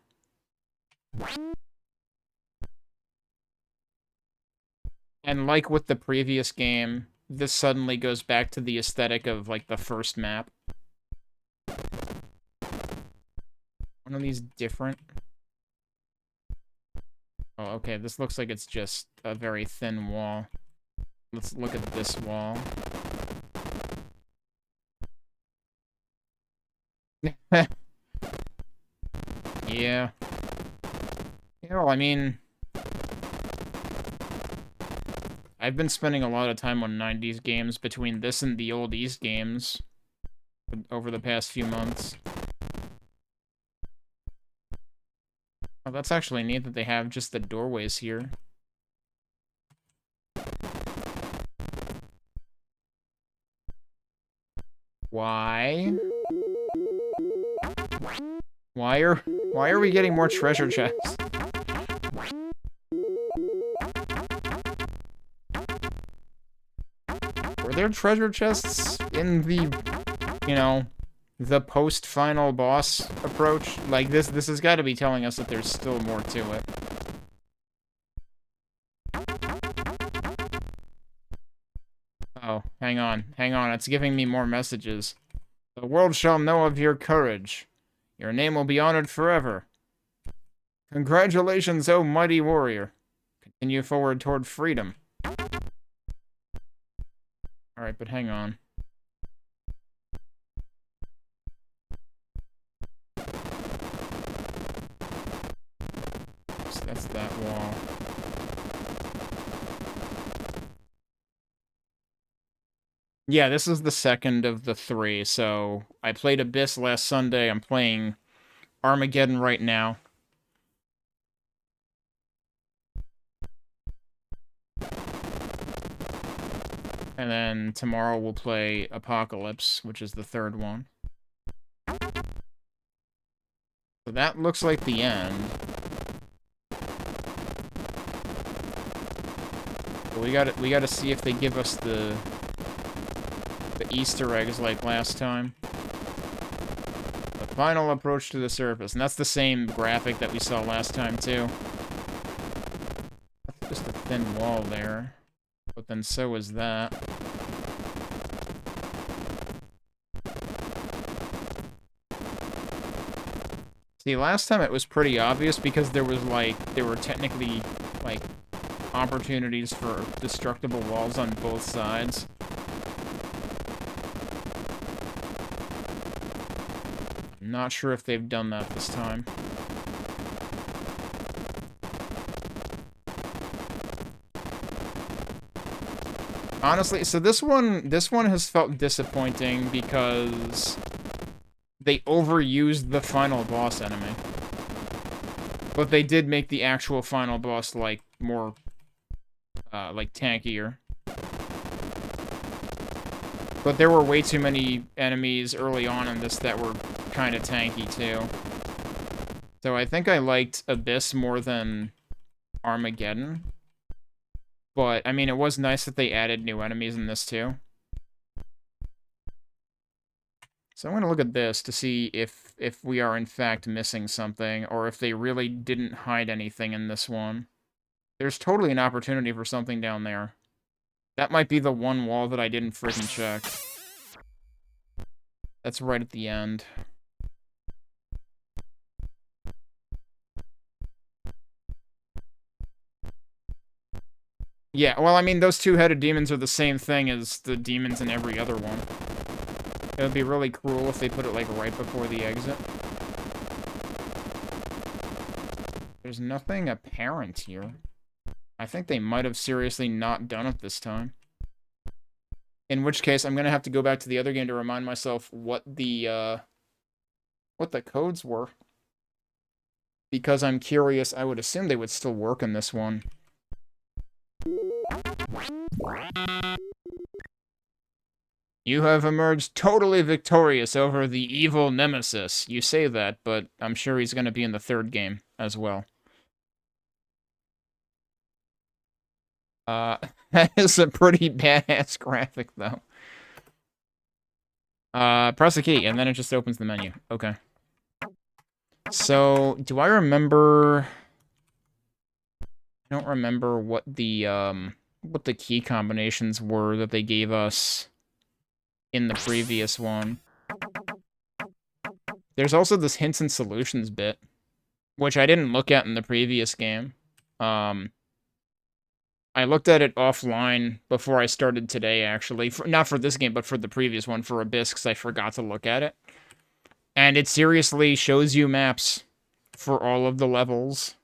And like with the previous game, this suddenly goes back to the aesthetic of, like, the first map. One of these different... Oh, okay, this looks like it's just a very thin wall. Let's look at this wall. Yeah. Yeah, well, I mean, I've been spending a lot of time on 90s games between this and the old East games over the past few months. Oh, that's actually neat that they have just the doorways here. Why? Why are we getting more treasure chests? Were there treasure chests in the, you know, the post-final boss approach? Like, this has got to be telling us that there's still more to it. Oh, hang on, it's giving me more messages. The world shall know of your courage. Your name will be honored forever. Congratulations, O mighty warrior. Continue forward toward freedom. Alright, but hang on. So that's that wall. Yeah, this is the second of the 3, so I played Abyss last Sunday, I'm playing Armageddon right now. And then tomorrow we'll play Apocalypse, which is the 3rd one. So that looks like the end. But we gotta see if they give us the Easter eggs like last time. The final approach to the surface, and that's the same graphic that we saw last time too. That's just a thin wall there. But then so is that. See, last time it was pretty obvious because there were technically, like, opportunities for destructible walls on both sides. I'm not sure if they've done that this time. Honestly, so this one has felt disappointing because they overused the final boss enemy. But they did make the actual final boss, like, more, like, tankier. But there were way too many enemies early on in this that were kind of tanky, too. So I think I liked Abyss more than Armageddon. But, I mean, it was nice that they added new enemies in this, too. So I'm going to look at this to see if we are, in fact, missing something, or if they really didn't hide anything in this one. There's totally an opportunity for something down there. That might be the one wall that I didn't freaking check. That's right at the end. Yeah, well, I mean, those two-headed demons are the same thing as the demons in every other one. It would be really cruel if they put it, like, right before the exit. There's nothing apparent here. I think they might have seriously not done it this time. In which case, I'm gonna have to go back to the other game to remind myself what the codes were. Because I'm curious, I would assume they would still work in this one. You have emerged totally victorious over the evil nemesis. You say that, but I'm sure he's gonna be in the 3rd game as well. That is a pretty badass graphic, though. Press a key, and then it just opens the menu. Okay. So, do I remember... I don't remember what the key combinations were that they gave us in the previous one. There's also this hints and solutions bit, which I didn't look at in the previous game. I looked at it offline before I started today, actually. Not for this game, but for the previous one, for Abyss, because I forgot to look at it. And it seriously shows you maps for all of the levels.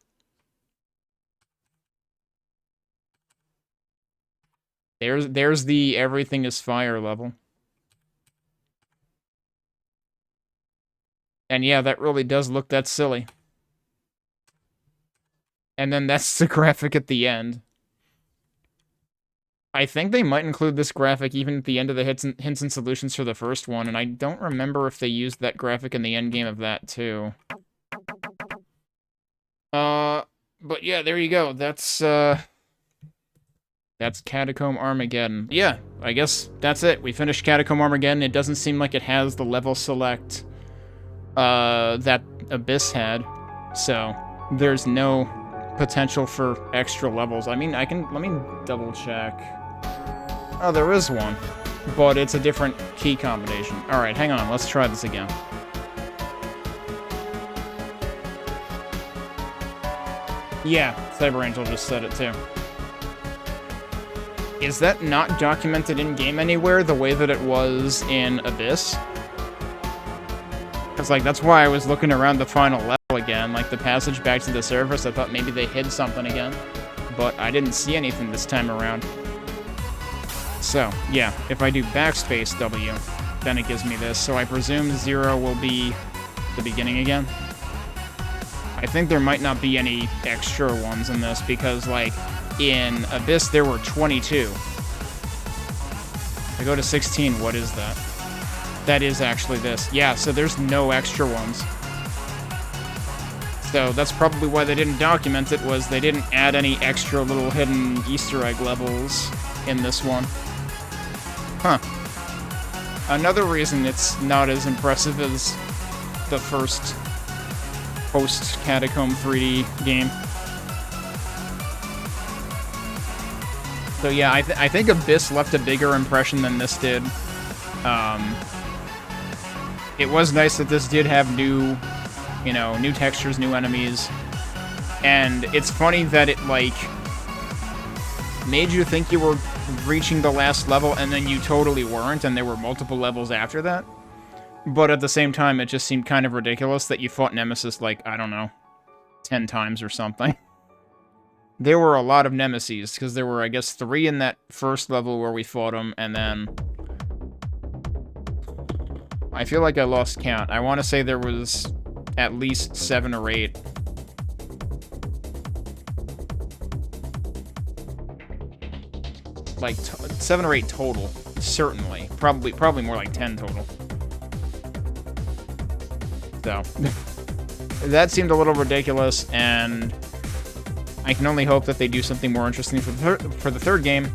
There's the everything is fire level. And yeah, that really does look that silly. And then that's the graphic at the end. I think they might include this graphic even at the end of the hints and solutions for the first one, and I don't remember if they used that graphic in the endgame of that, too. But yeah, there you go. That's Catacomb Armageddon. Yeah, I guess that's it. We finished Catacomb Armageddon. It doesn't seem like it has the level select, that Abyss had, so there's no potential for extra levels. I mean, let me double check. Oh, there is one, but it's a different key combination. Alright, hang on, let's try this again. Yeah, Cyber Angel just said it too. Is that not documented in-game anywhere the way that it was in Abyss? Because, like, that's why I was looking around the final level again, like the passage back to the surface. I thought maybe they hid something again, but I didn't see anything this time around. So, yeah, if I do backspace W, then it gives me this. So I presume 0 will be the beginning again. I think there might not be any extra ones in this because, like, in Abyss there were 22. If I go to 16, what is that? That is actually this. Yeah, so there's no extra ones. So that's probably why they didn't document it, was they didn't add any extra little hidden Easter egg levels in this one. Huh. Another reason it's not as impressive as the first post-Catacomb 3D game. So yeah, I think Abyss left a bigger impression than this did. It was nice that this did have new, you know, new textures, new enemies. And it's funny that it, like, made you think you were reaching the last level and then you totally weren't, and there were multiple levels after that. But at the same time, it just seemed kind of ridiculous that you fought Nemesis, like, I don't know, 10 times or something. There were a lot of Nemesis, because there were, I guess, 3 in that first level where we fought them, and then I feel like I lost count. I want to say there was at least 7 or 8. Like, 7 or 8 total, certainly. Probably more like 10 total. So, that seemed a little ridiculous, and I can only hope that they do something more interesting for the third game.